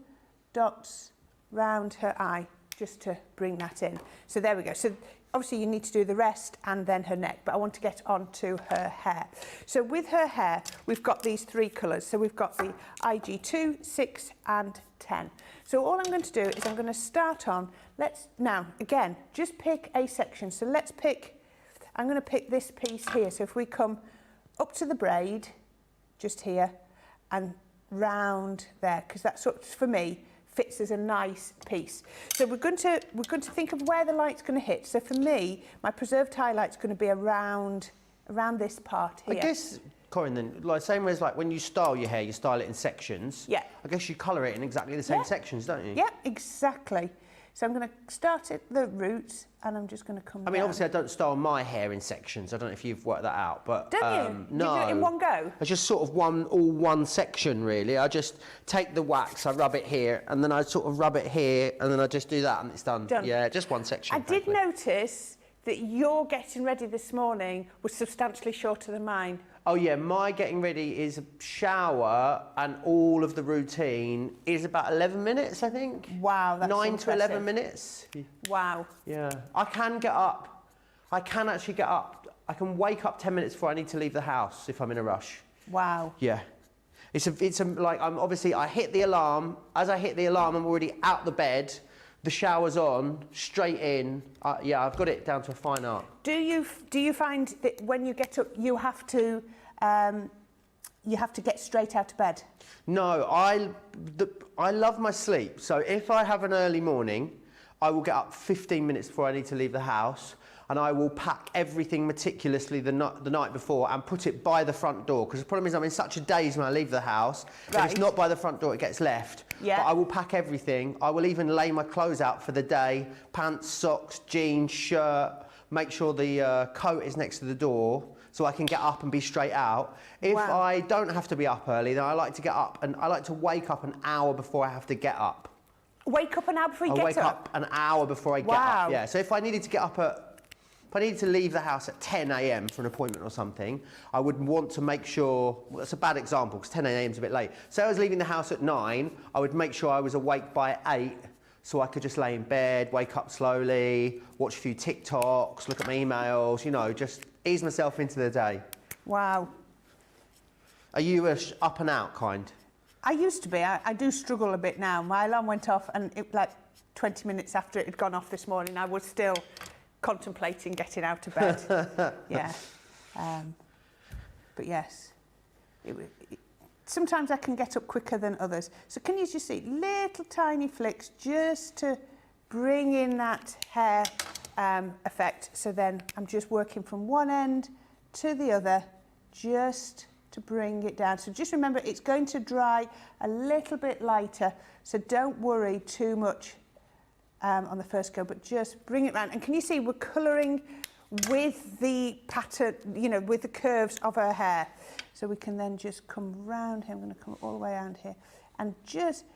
S2: dots round her eye just to bring that in. So there we go. So obviously you need to do the rest and then her neck, but I want to get on to her hair. So with her hair, we've got these 3 colours. So we've got the IG2, 6 and 10. So all I'm going to do is I'm going to start on, now again, just pick a section. So I'm going to pick this piece here. So if we come up to the braid, just here, and round there, because that sort of, for me, fits as a nice piece. So we're going to think of where the light's going to hit. So for me, my preserved highlight's going to be around around this part here.
S1: I guess, Corrine, then, like same way as like when you style your hair, you style it in sections.
S2: Yeah.
S1: I guess you colour it in exactly the same sections, don't you?
S2: Yeah, exactly. So I'm going to start at the roots and I'm just going to come down.
S1: I mean, obviously, I don't style my hair in sections. I don't know if you've worked that out, but
S2: Don't you?
S1: No.
S2: Do you do it in one go?
S1: It's just sort of one section, really. I just take the wax, I rub it here, and then I sort of rub it here, and then I just do that, and it's done.
S2: Done.
S1: Yeah, just one section.
S2: I did notice that your getting ready this morning was substantially shorter than mine.
S1: Oh yeah, my getting ready is a shower, and all of the routine is about 11 minutes, I think.
S2: Wow, that's
S1: 9
S2: impressive.
S1: to 11 minutes.
S2: Wow.
S1: Yeah, I can get up. I can actually get up. I can wake up 10 minutes before I need to leave the house if I'm in a rush.
S2: Wow.
S1: Yeah. It's like, I hit the alarm. As I hit the alarm, I'm already out the bed. The shower's on, straight in. Yeah, I've got it down to a fine art.
S2: Do you find that when you get up, you have to get straight out of bed?
S1: No, I love my sleep. So if I have an early morning, I will get up 15 minutes before I need to leave the house, and I will pack everything meticulously the night before and put it by the front door. Because the problem is I'm in such a daze when I leave the house. If it's not by the front door, it gets left.
S2: Yeah.
S1: But I will pack everything. I will even lay my clothes out for the day. Pants, socks, jeans, shirt. Make sure the coat is next to the door so I can get up and be straight out. If I don't have to be up early, then I like to get up, and I like to wake up an hour before I have to get up.
S2: Wake up an hour before you get up?
S1: I wake up an hour before I get up, yeah. So if I needed to get up if I needed to leave the house at 10 a.m. for an appointment or something, I would want to make sure, well, that's a bad example because 10 a.m. is a bit late. So I was leaving the house at 9, I would make sure I was awake by 8 so I could just lay in bed, wake up slowly, watch a few TikToks, look at my emails, you know, just ease myself into the day.
S2: Wow.
S1: Are you a up and out kind?
S2: I used to be. I do struggle a bit now. My alarm went off and like 20 minutes after it had gone off this morning, I was still contemplating getting out of bed. Yeah. But yes, sometimes I can get up quicker than others. So can you just see little tiny flicks just to bring in that hair effect. So then I'm just working from one end to the other just to bring it down. So just remember it's going to dry a little bit lighter. So don't worry too much on the first go, but just bring it round. And can you see we're colouring with the pattern, you know, with the curves of her hair. So we can then just come round here. I'm going to come all the way around here and just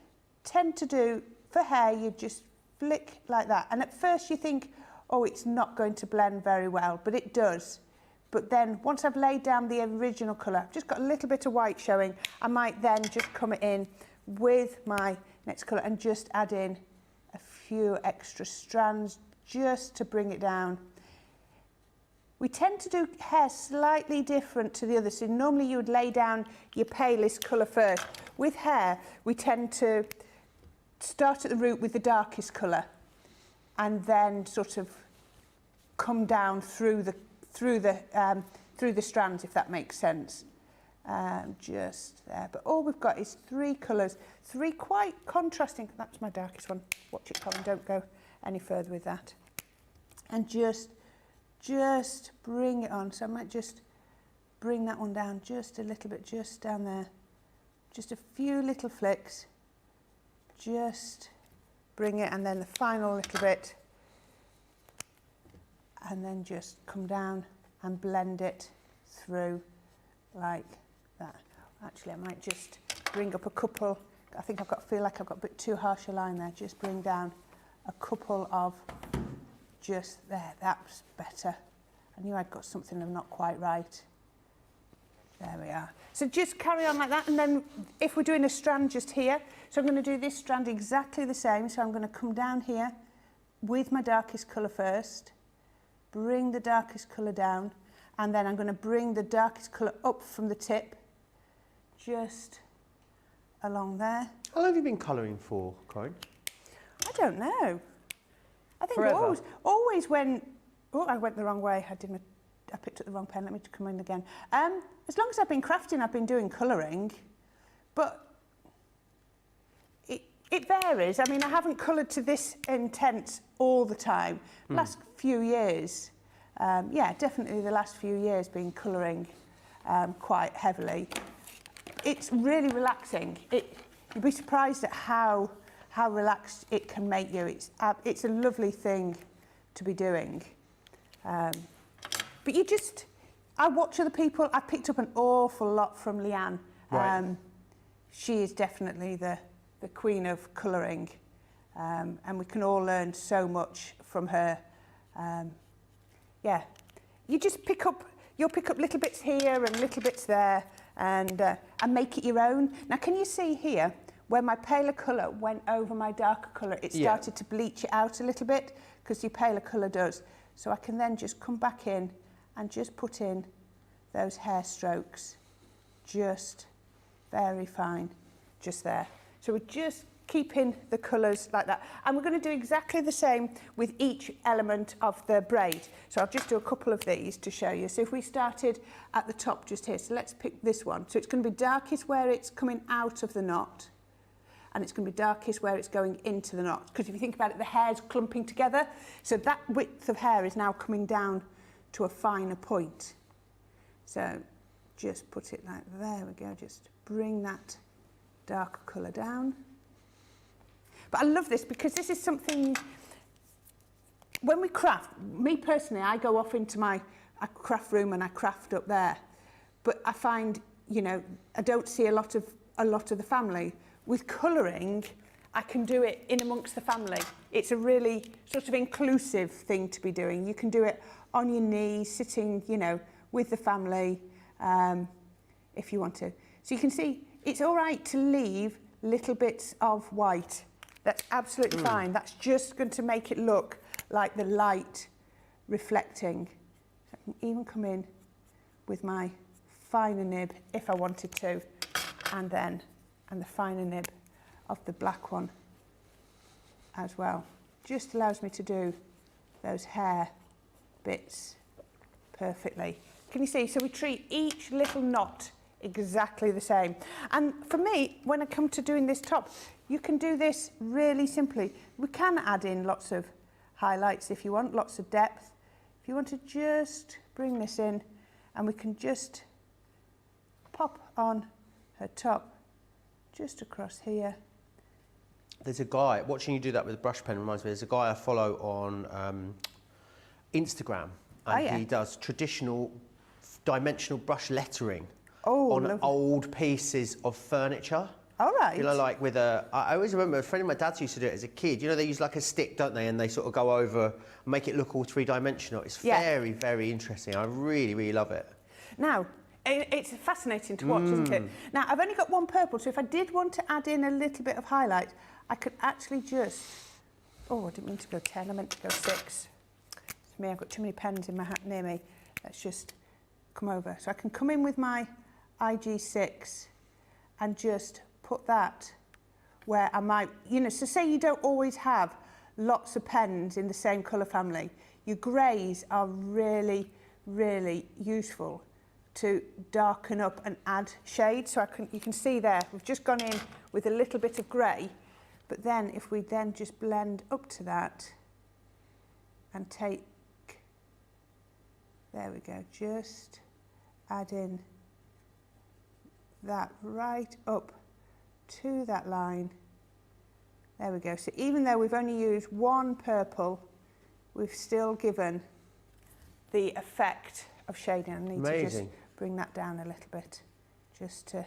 S2: tend to do, for hair, you just flick like that. And at first you think, oh, it's not going to blend very well, but it does. But then once I've laid down the original colour, I've just got a little bit of white showing, I might then just come in with my next colour and just add in a few extra strands just to bring it down. We tend to do hair slightly different to the others. So normally you would lay down your palest colour first. With hair, we tend to start at the root with the darkest colour and then sort of come down through the strands, if that makes sense. Just there. But all we've got is 3 colours, 3 quite contrasting. That's my darkest one. Watch it, Colin, don't go any further with that. And just bring it on. So I might just bring that one down just a little bit, just down there. Just a few little flicks. Just bring it, and then the final little bit. And then just come down and blend it through like that. Actually, I might just bring up a couple. I think feel like I've got a bit too harsh a line there. Just bring down a couple of just there. That's better. I knew I'd got something not quite right. There we are. So just carry on like that, and then if we're doing a strand just here, so I'm going to do this strand exactly the same. So I'm going to come down here with my darkest colour first, bring the darkest colour down, and then I'm going to bring the darkest colour up from the tip, just along there.
S1: How long have you been colouring for, Corrine?
S2: I don't know. I think
S1: Forever.
S2: always when... Oh, I went the wrong way. I picked up the wrong pen. Let me come in again. As long as I've been crafting, I've been doing colouring, but it varies. I mean, I haven't coloured to this intent all the time. Last few years, yeah, definitely the last few years been colouring quite heavily. It's really relaxing. You'd be surprised at how relaxed it can make you. It's a lovely thing to be doing. But I watch other people. I picked up an awful lot from Leanne.
S1: Right.
S2: She is definitely the queen of colouring, and we can all learn so much from her. Yeah, you just you'll pick up little bits here and little bits there, and make it your own. Now, can you see here where my paler colour went over my darker colour? It started to bleach it out a little bit, because your paler colour does. So I can then just come back in and just put in those hair strokes, just very fine, just there. So we're just keeping the colours like that. And we're going to do exactly the same with each element of the braid. So I'll just do a couple of these to show you. So if we started at the top just here, so let's pick this one. So it's going to be darkest where it's coming out of the knot, and it's going to be darkest where it's going into the knot. Because if you think about it, the hair's clumping together. So that width of hair is now coming down to a finer point. So just put it like, there we go, just bring that darker colour down. But I love this because this is something, when we craft, me personally, I go off into my craft room and I craft up there. But I find, you know, I don't see a lot of the family. With colouring, I can do it in amongst the family. It's a really sort of inclusive thing to be doing. You can do it on your knees, sitting, you know, with the family, if you want to. So you can see, it's all right to leave little bits of white. That's absolutely fine. That's just going to make it look like the light reflecting. So I can even come in with my finer nib if I wanted to, and the finer nib of the black one as well. Just allows me to do those hair bits perfectly. Can you see? So we treat each little knot exactly the same. And for me, when I come to doing this top, you can do this really simply. We can add in lots of highlights if you want, lots of depth. If you want to just bring this in, and we can just pop on her top, just across here.
S1: There's a guy, watching you do that with a brush pen reminds me, there's a guy I follow on Instagram, and he does traditional dimensional brush lettering on old pieces of furniture.
S2: All right.
S1: You know, like with I always remember a friend of my dad's used to do it as a kid. You know, they use like a stick, don't they? And they sort of go over, make it look all three-dimensional. It's very, very interesting. I really, really love it.
S2: Now, it's fascinating to watch, isn't it? Now, I've only got one purple, so if I did want to add in a little bit of highlight, I could actually just... Oh, I didn't mean to go 10, I meant to go 6. It's me, I've got too many pens in my hat near me. Let's just come over. So I can come in with my IG6 and just put that where I might... You know, so say you don't always have lots of pens in the same colour family. Your greys are really, really useful to darken up and add shade. So you can see there, we've just gone in with a little bit of grey, but then if we then just blend up to that and take, there we go, just add in that right up to that line. There we go. So even though we've only used one purple, we've still given the effect of shading. I need to just bring that down a little bit, just to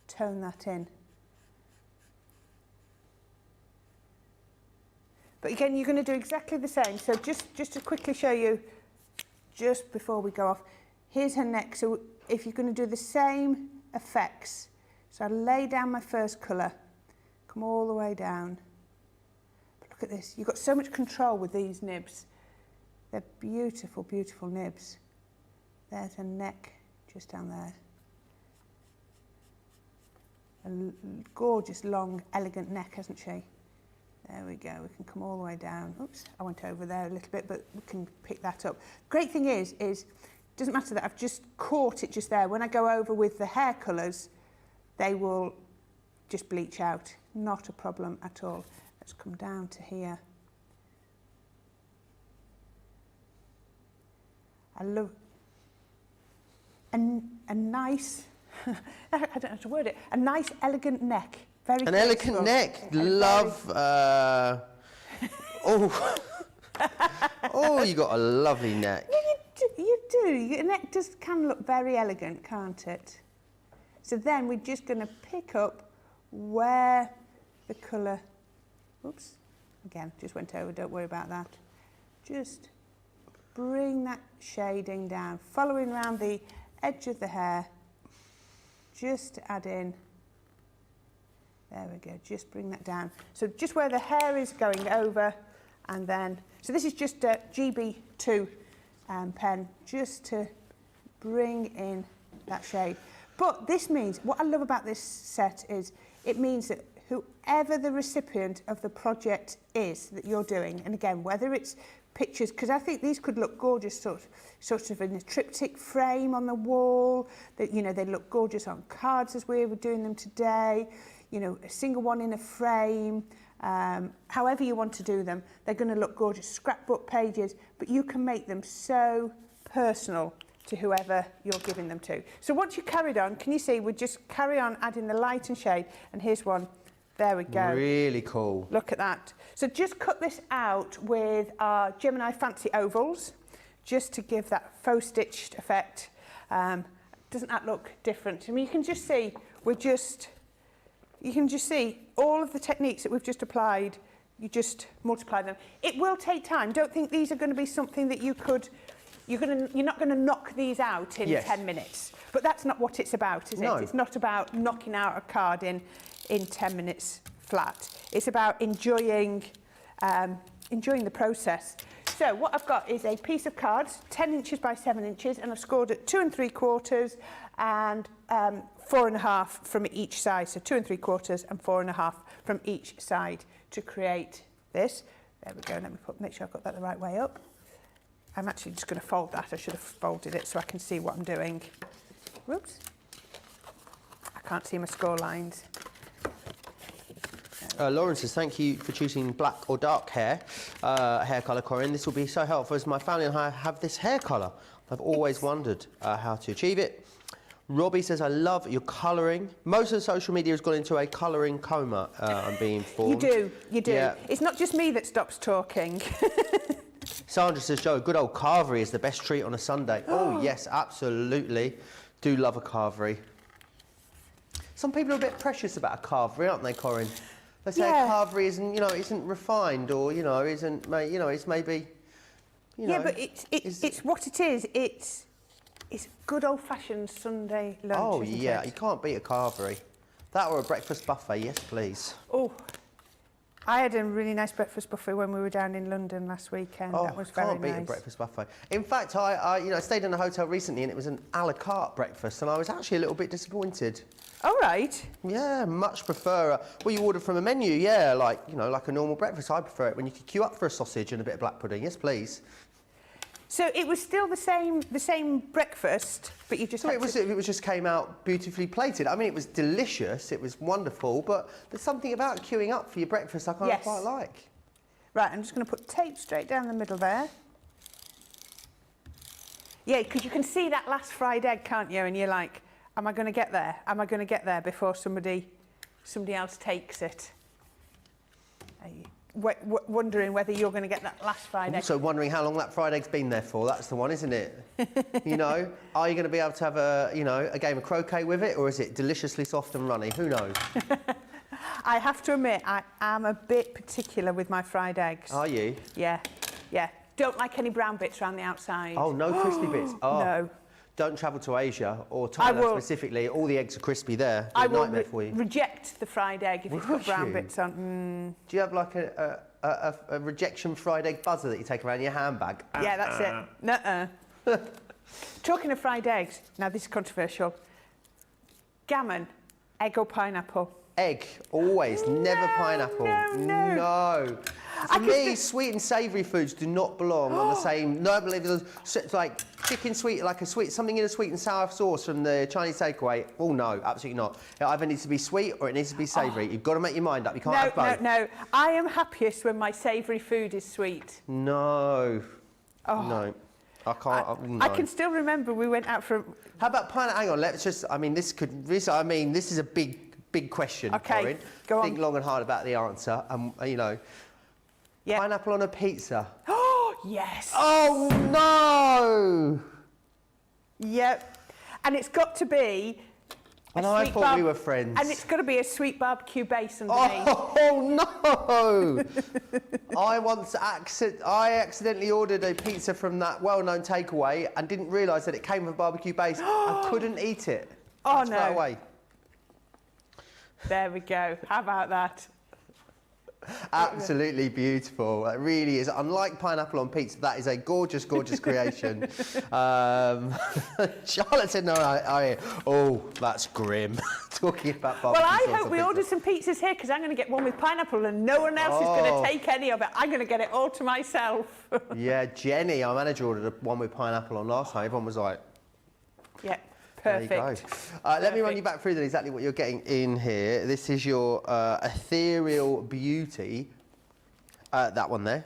S2: tone that in. But again, you're going to do exactly the same. So just to quickly show you, just before we go off, here's her neck. So if you're going to do the same effects, so I lay down my first colour, come all the way down. But look at this, you've got so much control with these nibs. They're beautiful, beautiful nibs. There's her neck, just down there. A gorgeous, long, elegant neck, hasn't she? There we go, we can come all the way down. Oops, I went over there a little bit, but we can pick that up. Great thing is it doesn't matter that I've just caught it just there. When I go over with the hair colours, they will just bleach out. Not a problem at all. Let's come down to here. I love a nice, I don't know how to word it, a nice elegant neck. Very
S1: An
S2: graceful.
S1: elegant neck. Love. Oh. Oh, you got a lovely neck.
S2: Yeah, you do. Your neck can look very elegant, can't it? So then we're just going to pick up where the colour, oops, again, just went over, don't worry about that. Just bring that shading down, following around the edge of the hair, just to add in, there we go, just bring that down. So just where the hair is going over, and then, so this is just a GB2 pen, just to bring in that shade. But this means, what I love about this set is, it means that whoever the recipient of the project is that you're doing, and again, whether it's pictures, because I think these could look gorgeous sort of in a triptych frame on the wall, that, you know, they look gorgeous on cards as we were doing them today, you know, a single one in a frame, however you want to do them, they're going to look gorgeous, scrapbook pages, but you can make them so personal to whoever you're giving them to. So once you carried on, can you see, we just carry on adding the light and shade, and here's one. There we go.
S1: Really cool.
S2: Look at that. So just cut this out with our Gemini Fancy Ovals, just to give that faux stitched effect. Doesn't that look different? I mean, you can just see, you can just see all of the techniques that we've just applied, you just multiply them. It will take time. Don't think these are going to be something that you could, you're not going to knock these out in 10 minutes. But that's not what it's about, is it? It's not about knocking out a card in 10 minutes flat. It's about enjoying the process. So what I've got is a piece of cards, 10 inches by 7 inches, and I've scored at 2 3/4 and 4.5 from each side. So 2 3/4 and 4.5 from each side to create this. There we go. Let me make sure I've got that the right way up. I'm actually just going to fold that. I should have folded it so I can see what I'm doing. Whoops. I can't see my score lines.
S1: Lauren says, thank you for choosing black or dark hair colour, Corrine. This will be so helpful as my family and I have this hair colour. I've always wondered how to achieve it. Robbie says, I love your colouring. Most of the social media has gone into a colouring coma, I'm being informed.
S2: You do.
S1: Yeah.
S2: It's not just me that stops talking.
S1: Sandra says, Joe, good old carvery is the best treat on a Sunday. Oh, yes, absolutely. Do love a carvery. Some people are a bit precious about a carvery, aren't they, Corrine? They say a carvery isn't, isn't refined, or isn't, it's maybe,
S2: Yeah, but it's what it is. It's good old-fashioned Sunday lunch.
S1: Oh
S2: isn't
S1: yeah,
S2: it?
S1: you can't beat a carvery. That or a breakfast buffet, yes please.
S2: Oh, I had a really nice breakfast buffet when we were down in London last weekend.
S1: Oh,
S2: that was very
S1: can't beat a breakfast buffet. In fact, I stayed in a hotel recently and it was an a la carte breakfast, and I was actually a little bit disappointed.
S2: All right.
S1: Yeah, much prefer. Well, you order from a menu, yeah, like a normal breakfast. I prefer it when you can queue up for a sausage and a bit of black pudding. Yes, please.
S2: So it was still the same breakfast, but you just.
S1: So it was just came out beautifully plated. I mean, it was delicious. It was wonderful, but there's something about queuing up for your breakfast I can't quite like.
S2: Right, I'm just going to put tape straight down the middle there. Yeah, because you can see that last fried egg, can't you? And you're like, am I going to get there? Am I going to get there before somebody else takes it? Wondering whether you're going to get that last fried egg.
S1: Also wondering how long that fried egg's been there for. That's the one, isn't it? Are you going to be able to have a game of croquet with it, or is it deliciously soft and runny? Who knows?
S2: I have to admit, I am a bit particular with my fried eggs.
S1: Are you?
S2: Yeah. Don't like any brown bits around the outside.
S1: Oh, no crispy bits? Oh.
S2: No.
S1: Don't travel to Asia or Thailand specifically. All the eggs are crispy there.
S2: I will
S1: nightmare for you.
S2: Reject the fried egg if it's got brown bits on.
S1: Do you have like a rejection fried egg buzzer that you take around your handbag?
S2: Yeah, that's it. Nuh-uh. Talking of fried eggs, now this is controversial. Gammon, egg or pineapple?
S1: Egg, always, never pineapple. No. To me, sweet and savoury foods do not belong on the same. No, I believe it's like chicken sweet, like something in a sweet and sour sauce from the Chinese takeaway. Oh no, absolutely not. It either needs to be sweet or it needs to be savoury. You've got to make your mind up. You can't have both.
S2: No. I am happiest when my savoury food is sweet.
S1: No.
S2: Oh.
S1: No. I can't. No.
S2: I can still remember we went out for...
S1: How about pineapple? Hang on, let's just. I mean, this is a big question.
S2: Okay,
S1: Corinne.
S2: go on.
S1: Think long and hard about the answer. You know,
S2: Yep.
S1: pineapple on a pizza.
S2: Oh, yes.
S1: Oh no!
S2: Yep. And it's got to be...
S1: And I thought we were friends.
S2: And it's got to be a sweet barbecue base underneath.
S1: Oh no! I accidentally ordered a pizza from that well-known takeaway and didn't realise that it came with a barbecue base. I couldn't eat it.
S2: Oh
S1: Throw it away.
S2: There we go. How about that?
S1: Absolutely beautiful. It really is. Unlike pineapple on pizza, that is a gorgeous, gorgeous creation. Charlotte said, no, oh, that's grim. Talking about barbecue
S2: Well, I
S1: sauce
S2: hope
S1: on
S2: we
S1: pizza.
S2: order some pizzas here because I'm going to get one with pineapple and no one else is going to take any of it. I'm going to get it all to myself.
S1: Yeah, Jenny, our manager, ordered one with pineapple on last time. Everyone was like...
S2: Yeah. Perfect.
S1: There you go. Let me run you back through then exactly what you're getting in here. This is your ethereal beauty, that one there.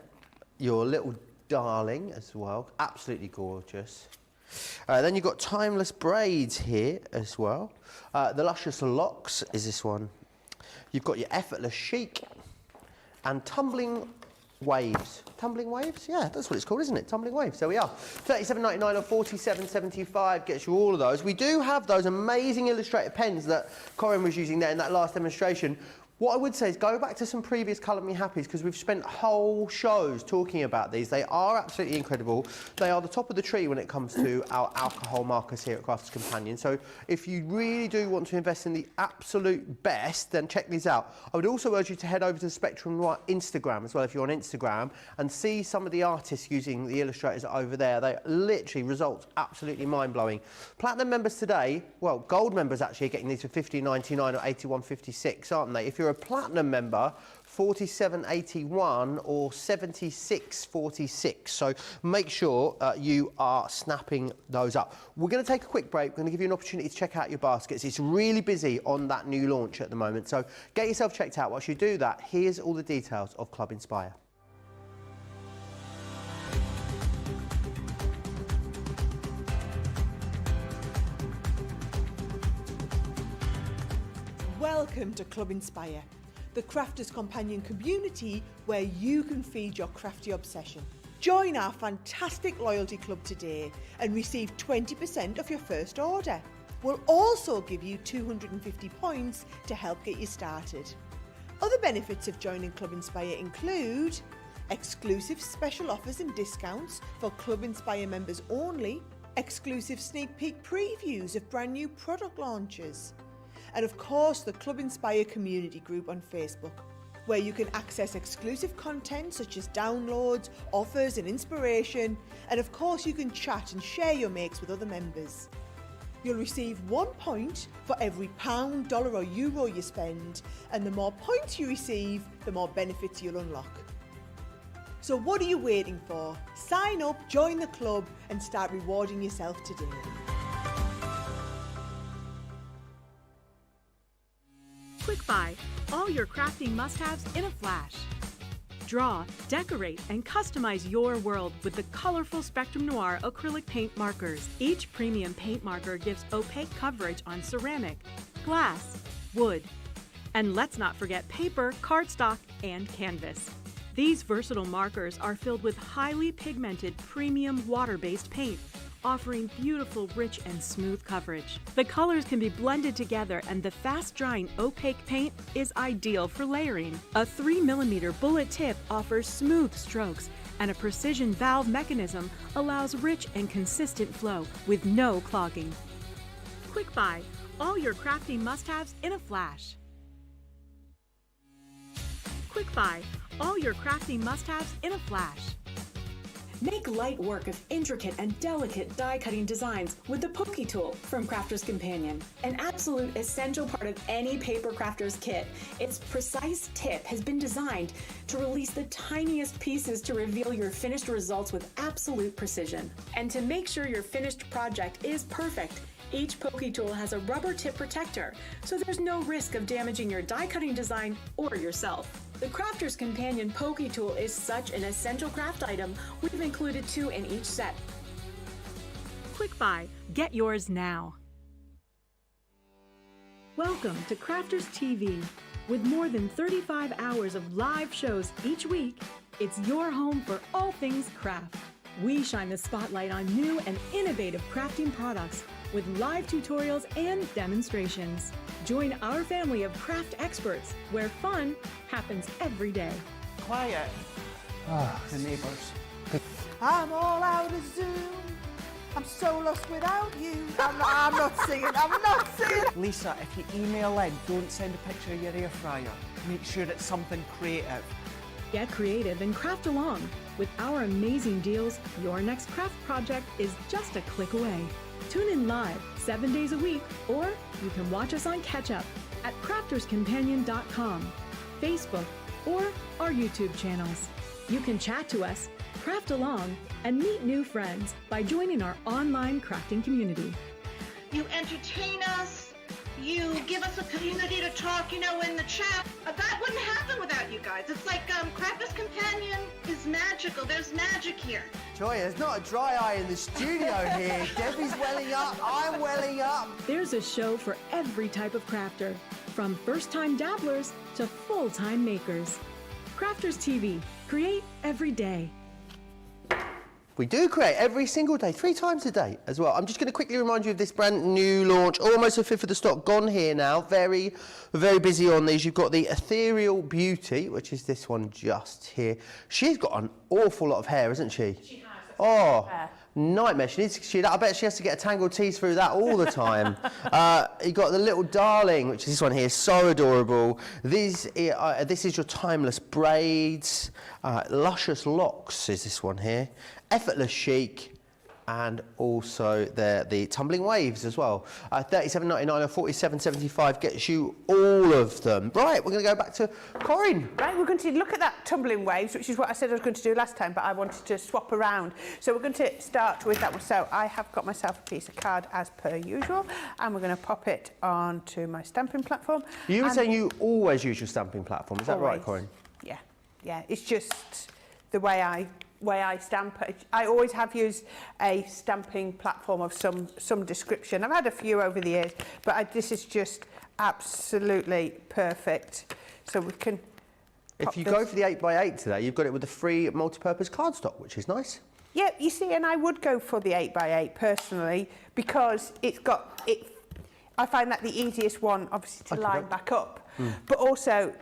S1: Your little darling as well, absolutely gorgeous. Then you've got timeless braids here as well. The luscious locks is this one. You've got your effortless chic and tumbling waves. Tumbling waves? Yeah, that's what it's called, isn't it? Tumbling waves. There we are. $37.99 or $47.75 gets you all of those. We do have those amazing illustrated pens that Corrine was using there in that last demonstration. What I would say is go back to some previous Colour Me Happies because we've spent whole shows talking about these. They are absolutely incredible. They are the top of the tree when it comes to our alcohol markers here at Crafters Companion. So if you really do want to invest in the absolute best, then check these out. I would also urge you to head over to the Spectrum Noir Instagram as well if you're on Instagram and see some of the artists using the illustrators over there. They literally results absolutely mind-blowing. Platinum members today, well, gold members actually are getting these for $50.99 or $81.56, aren't they? If you're a platinum member, $47.81 or $76.46. So make sure you are snapping those up. We're going to take a quick break. We're going to give you an opportunity to check out your baskets. It's really busy on that new launch at the moment. So get yourself checked out. Whilst you do that, here's all the details of Club Inspire.
S3: Welcome to Club Inspire, the Crafters Companion community where you can feed your crafty obsession. Join our fantastic loyalty club today and receive 20% off your first order. We'll also give you 250 points to help get you started. Other benefits of joining Club Inspire include exclusive special offers and discounts for Club Inspire members only, exclusive sneak peek previews of brand new product launches, and of course the Club Inspire community group on Facebook, where you can access exclusive content such as downloads, offers and inspiration, and of course you can chat and share your makes with other members. You'll receive 1 point for every pound, dollar or euro you spend, and the more points you receive, the more benefits you'll unlock. So what are you waiting for? Sign up, join the club and start rewarding yourself today.
S4: Quick Buy, all your crafting must-haves in a flash. Draw, decorate, and customize your world with the colorful Spectrum Noir acrylic paint markers. Each premium paint marker gives opaque coverage on ceramic, glass, wood, and let's not forget paper, cardstock, and canvas. These versatile markers are filled with highly pigmented premium water-based paint, offering beautiful, rich, and smooth coverage. The colors can be blended together and the fast-drying opaque paint is ideal for layering. A 3mm bullet tip offers smooth strokes and a precision valve mechanism allows rich and consistent flow with no clogging. Quick Buy, all your crafting must-haves in a flash. Quick Buy, all your crafting must-haves in a flash.
S5: Make light work of intricate and delicate die-cutting designs with the Pokey Tool from Crafters Companion. An absolute essential part of any paper crafter's kit, its precise tip has been designed to release the tiniest pieces to reveal your finished results with absolute precision. And to make sure your finished project is perfect, each Pokey Tool has a rubber tip protector, so there's no risk of damaging your die-cutting design or yourself. The Crafter's Companion Pokey Tool is such an essential craft item, we've included 2 in each set.
S4: Quick buy. Get yours now. Welcome to Crafters TV. With more than 35 hours of live shows each week, it's your home for all things craft. We shine the spotlight on new and innovative crafting products with live tutorials and demonstrations. Join our family of craft experts where fun happens every day.
S2: Quiet. The neighbours.
S3: I'm all out of Zoom. I'm so lost without you. I'm not singing. I'm not singing.
S2: Lisa, if you email in, don't send a picture of your air fryer. Make sure it's something creative.
S4: Get creative and craft along. With our amazing deals, your next craft project is just a click away. Tune in live 7 days a week, or you can watch us on Catch Up at crafterscompanion.com, Facebook, or our YouTube channels. You can chat to us, craft along, and meet new friends by joining our online crafting community.
S6: You entertain us, you give us a community to talk, in the chat. That wouldn't happen without you guys. It's like Crafters Companion is magical. There's magic here.
S1: Joy, there's not a dry eye in the studio here. Debbie's welling up, I'm welling up.
S4: There's a show for every type of crafter, from first-time dabblers to full-time makers. Crafters TV. Create every day.
S1: We do create every single day, 3 times a day as well. I'm just going to quickly remind you of this brand new launch, almost a fifth of the stock gone here now. Very, very busy on these. You've got the Ethereal Beauty, which is this one just here. She's got an awful lot of hair, isn't she? She has. Oh, nightmare. I bet she has to get a tangled tease through that all the time. You got the little darling, which is this one here, so adorable. This is your timeless braids. Luscious locks is this one here. Effortless chic. And also the tumbling waves as well. $37.99 or $47.75 gets you all of them. Right, we're going to go back to Corrine.
S2: Right, we're going to look at that tumbling waves, which is what I said I was going to do last time, but I wanted to swap around. So we're going to start with that one. So I have got myself a piece of card as per usual, and we're going to pop it onto my stamping platform.
S1: You were saying you always use your stamping platform, is that
S2: always.
S1: right, Corrine?
S2: Yeah, it's just the way I stamp. I always have used a stamping platform of some description. I've had a few over the years, but this is just absolutely perfect. So we can.
S1: If you go for the 8x8 today, you've got it with the free multi-purpose cardstock, which is nice.
S2: Yeah, you see, and I would go for the 8x8 personally because it's got it. I find that the easiest one, obviously, to line back up, but also.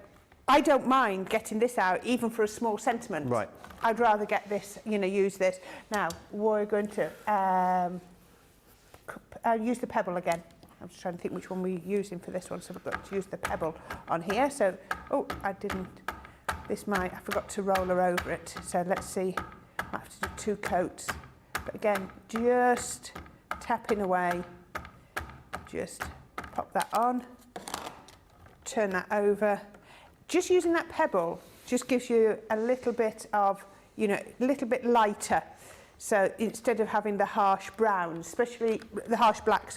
S2: I don't mind getting this out, even for a small sentiment.
S1: Right.
S2: I'd rather get this, use this. Now, we're going to use the pebble again. I'm just trying to think which one we're using for this one, so we've got to use the pebble on here. So, I forgot to roll her over it. So let's see, I might have to do 2 coats. But again, just tapping away, just pop that on, turn that over. Just using that pebble just gives you a little bit of, a little bit lighter. So instead of having the harsh brown, especially the harsh black,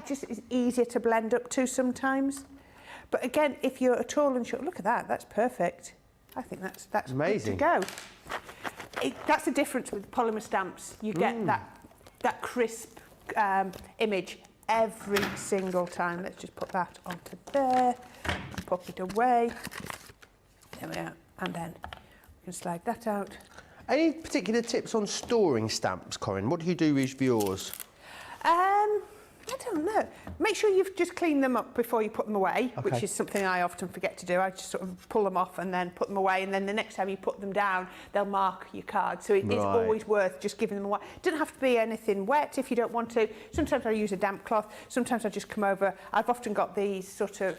S2: just is easier to blend up to sometimes. But again, if you're tall and short, look at that, that's perfect. I think that's
S1: amazing.
S2: Good to go. That's the difference with polymer stamps. You get that crisp image every single time. Let's just put that onto there. Pop it away. There we are. And then we can slide that out.
S1: Any particular tips on storing stamps, Corrine? What do you do with yours?
S2: I don't know. Make sure you've just cleaned them up before you put them away, which is something I often forget to do. I just sort of pull them off and then put them away, and then the next time you put them down, they'll mark your card. So it's always worth just giving them away. It doesn't have to be anything wet if you don't want to. Sometimes I use a damp cloth. Sometimes I just come over. I've often got these sort of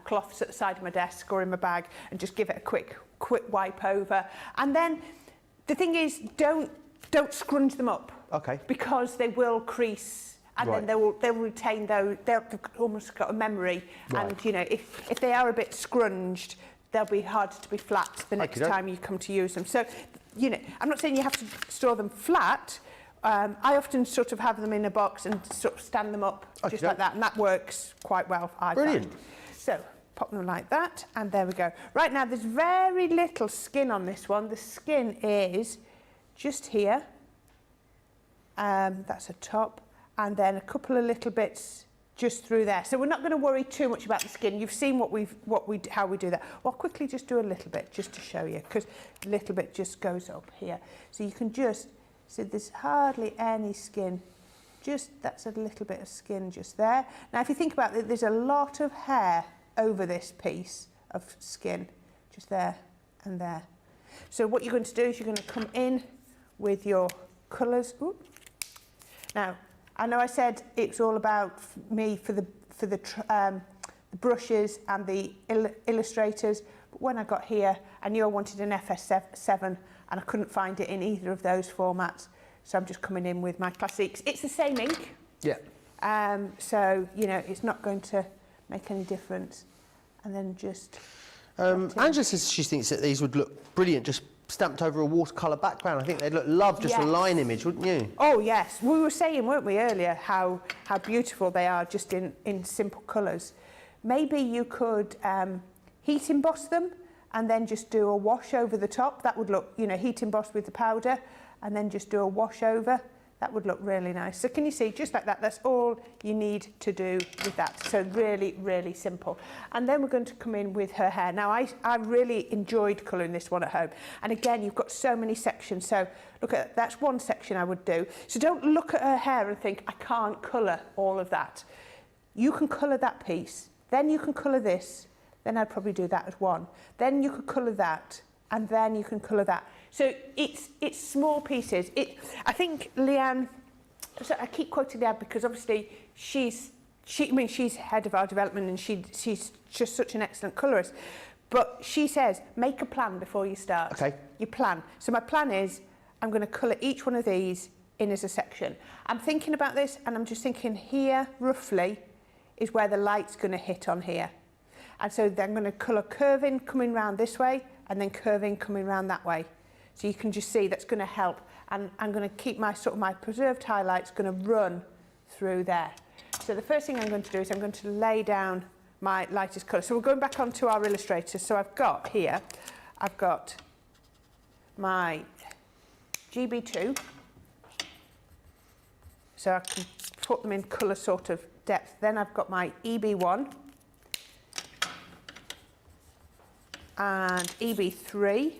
S2: cloths at the side of my desk or in my bag and just give it a quick wipe over. And then the thing is, don't scrunch them up.
S1: Okay.
S2: Because they will crease. And then they'll retain those. They've almost got a memory, and if they are a bit scrunged, they'll be hard to be flat the next time you come to use them. So, I'm not saying you have to store them flat. I often sort of have them in a box and sort of stand them up just like that, and that works quite well. Brilliant. So pop them like that, and there we go. Right now, there's very little skin on this one. The skin is just here. That's a top, and then a couple of little bits just through there. So we're not going to worry too much about the skin. You've seen how we do that. Well, I'll quickly just do a little bit just to show you, because a little bit just goes up here. So you can just see there's hardly any skin. That's a little bit of skin just there. Now, if you think about it, there's a lot of hair over this piece of skin, just there and there. So what you're going to do is you're going to come in with your colours. Ooh. Now, I know I said it's all about me for the brushes and the illustrators, but when I got here, I knew I wanted an FS7 and I couldn't find it in either of those formats, so I'm just coming in with my classics. It's the same ink,
S1: yeah.
S2: So you know it's not going to make any difference. And then just
S1: Angela says she thinks that these would look brilliant just stamped over a watercolour background. I think they'd love just a line image, wouldn't you?
S2: Oh yes, we were saying, weren't we, earlier, how beautiful they are just in simple colours. Maybe you could heat emboss them and then just do a wash over the top. That would look, you know, heat emboss with the powder and then just do a wash over. That would look really nice. So can you see, just like that, that's all you need to do with that. So really, really simple. And then we're going to come in with her hair. Now, I really enjoyed colouring this one at home. And again, you've got so many sections. So look at, that's one section I would do. So don't look at her hair and think, I can't colour all of that. You can colour that piece. Then you can colour this. Then I'd probably do that as one. Then you could colour that. And then you can colour that. So it's small pieces. I think Leanne, so I keep quoting Leanne because obviously she's head of our development and she's just such an excellent colourist. But she says, make a plan before you start.
S1: Okay.
S2: You plan. So my plan is, I'm going to colour each one of these in as a section. I'm thinking about this and I'm just thinking here, roughly, is where the light's going to hit on here. And so then I'm going to colour curving coming round this way and then curving coming round that way. So you can just see that's going to help. And I'm going to keep my my preserved highlights going to run through there. So the first thing I'm going to do is I'm going to lay down my lightest colour. So we're going back onto our illustrators. So I've got here, I've got my GB2. So I can put them in colour sort of depth. Then I've got my EB1 and EB3.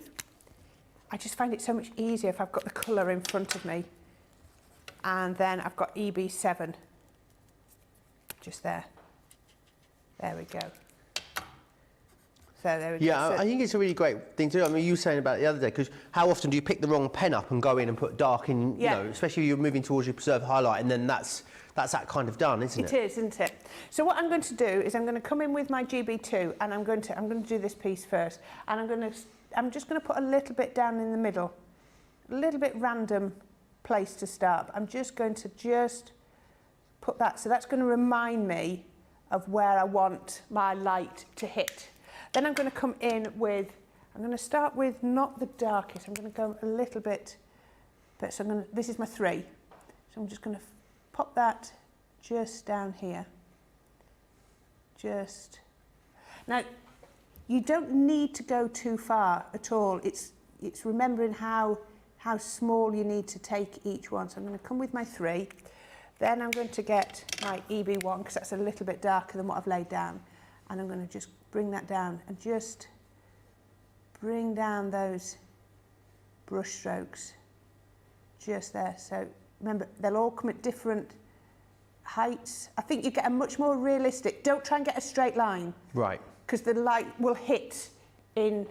S2: I just find it so much easier if I've got the colour in front of me. And then I've got EB7, just there. There we go. So there we go.
S1: Yeah,
S2: So
S1: I think it's a really great thing to do. I mean, you were saying about it the other day, because how often do you pick the wrong pen up and go in and put dark in, you know, especially if you're moving towards your preserved highlight, and then that's that kind of done, isn't it?
S2: It is, isn't it? So what I'm going to do is I'm going to come in with my GB2 and I'm going to do this piece first. And I'm just going to put a little bit down in the middle, a little bit random place to start. I'm just going to put that, so that's going to remind me of where I want my light to hit. Then I'm going to come in with, I'm going to start with not the darkest, I'm going to go a little bit, so this is my 3. So I'm just going to pop that just down here. Now, you don't need to go too far at all. It's remembering how small you need to take each one. So I'm going to come with my 3. Then I'm going to get my EB1 because that's a little bit darker than what I've laid down. And I'm going to just bring that down and just bring down those brush strokes just there. So remember, they'll all come at different heights. I think you get a much more realistic, don't try and get a straight line.
S1: Right.
S2: Because the light will hit in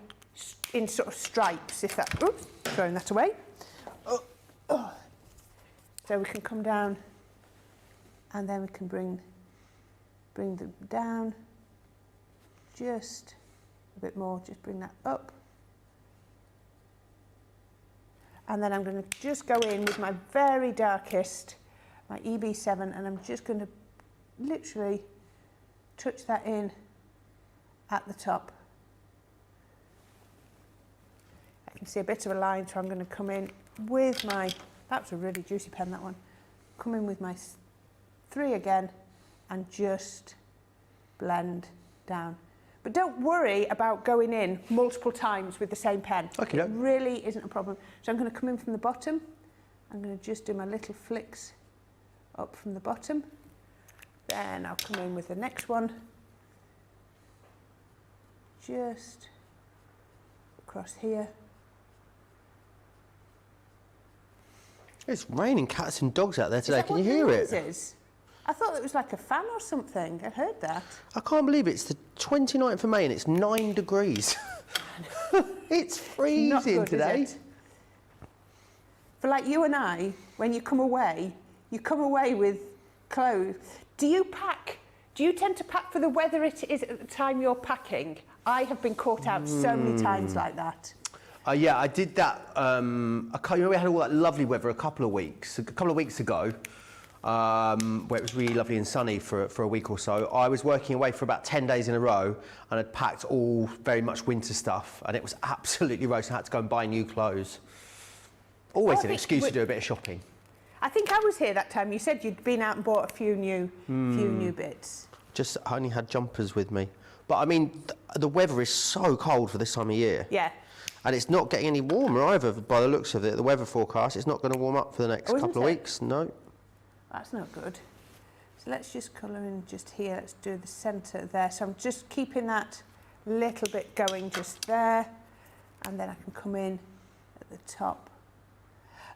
S2: sort of stripes, if that, oops, throwing that away. So we can come down and then we can bring them down just a bit more, just bring that up. And then I'm going to just go in with my very darkest, my EB7, and I'm just going to literally touch that in at the top. I can see a bit of a line, so I'm going to come in with my, that was a really juicy pen, that one. Come in with my 3 again and just blend down. But don't worry about going in multiple times with the same pen.
S1: Okay.
S2: It really isn't a problem. So I'm going to come in from the bottom I'm going to just do my little flicks up from the bottom. Then I'll come in with the next one. Just across here.
S1: It's raining cats and dogs out there today. Can you hear it?
S2: I thought it was like a fan or something. I heard that.
S1: I can't believe it's the 29th of May and it's 9 degrees. It's freezing
S2: Not good,
S1: today.
S2: is it? For like you and I, when you come away with clothes. Do you pack? Do you tend to pack for the weather it is at the time you're packing? I have been caught out so many times like that.
S1: Yeah, I did that. You know, we had all that lovely weather a couple of weeks ago, where it was really lovely and sunny for a week or so. I was working away for about 10 days in a row and had packed all very much winter stuff, and it was absolutely roast. I had to go and buy new clothes. Always an excuse to do a bit of shopping.
S2: I think I was here that time. You said you'd been out and bought a few new bits.
S1: Just only had jumpers with me. But I mean, the weather is so cold for this time of year.
S2: Yeah.
S1: And it's not getting any warmer either by the looks of it. The weather forecast, it's not going to warm up for the next couple of weeks. No.
S2: That's not good. So let's just colour in just here. Let's do the centre there. So I'm just keeping that little bit going just there. And then I can come in at the top.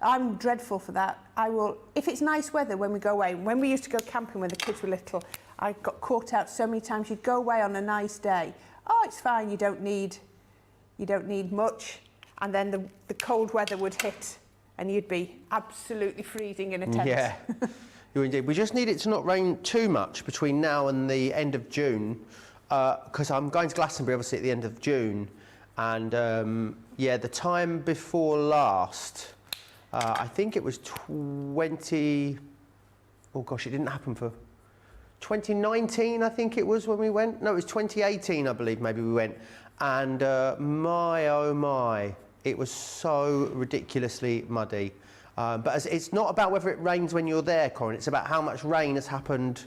S2: I'm dreadful for that. I will, if it's nice weather when we go away, when we used to go camping when the kids were little, I got caught out so many times. You'd go away on a nice day. Oh, it's fine, you don't need much. And then the cold weather would hit and you'd be absolutely freezing in a tent.
S1: Yeah, you indeed. We just need it to not rain too much between now and the end of June, because I'm going to Glastonbury obviously at the end of June. And yeah, the time before last, I think it was 20, oh gosh, it didn't happen for 2019, I think it was when we went. No, it was 2018, I believe, maybe we went. And my, oh my, it was so ridiculously muddy. But it's not about whether it rains when you're there, Corrine, it's about how much rain has happened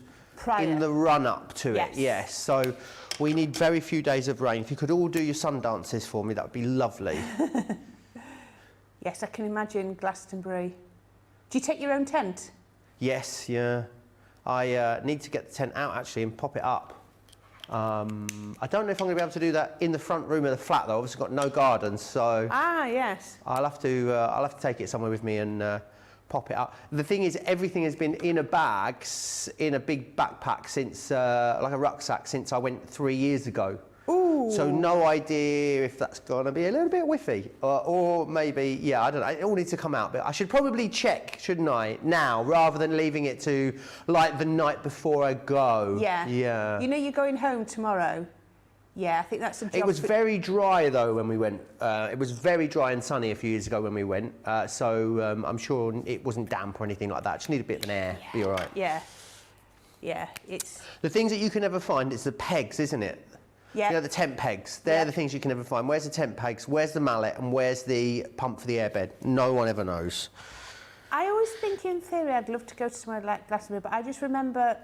S1: in the run-up to it. Yes, so we need very few days of rain. If you could all do your sun dances for me, that would be lovely.
S2: Yes, I can imagine Glastonbury. Do you take your own tent?
S1: Yes, yeah. I need to get the tent out actually and pop it up. I don't know if I'm going to be able to do that in the front room of the flat though. Obviously got no garden, so
S2: yes.
S1: I'll have to take it somewhere with me and pop it up. The thing is, everything has been in a bag, in a big backpack since, like a rucksack, since I went 3 years ago.
S2: Ooh.
S1: So no idea if that's going to be a little bit whiffy, or maybe, yeah, I don't know. It all needs to come out, but I should probably check, shouldn't I, now, rather than leaving it to like the night before I go.
S2: Yeah.
S1: Yeah.
S2: You know you're going home tomorrow. Yeah, I think that's a job.
S1: It was very dry though when we went. It was very dry and sunny a few years ago when we went. So I'm sure it wasn't damp or anything like that. Just need a bit of an air.
S2: Yeah.
S1: Be all right.
S2: Yeah. Yeah. It's
S1: the things that you can never find. It's the pegs, isn't it?
S2: Yeah.
S1: You know, the tent pegs. They're the things you can never find. Where's the tent pegs? Where's the mallet? And where's the pump for the airbed? No one ever knows.
S2: I always think in theory I'd love to go to somewhere like Glastonbury, but I just remember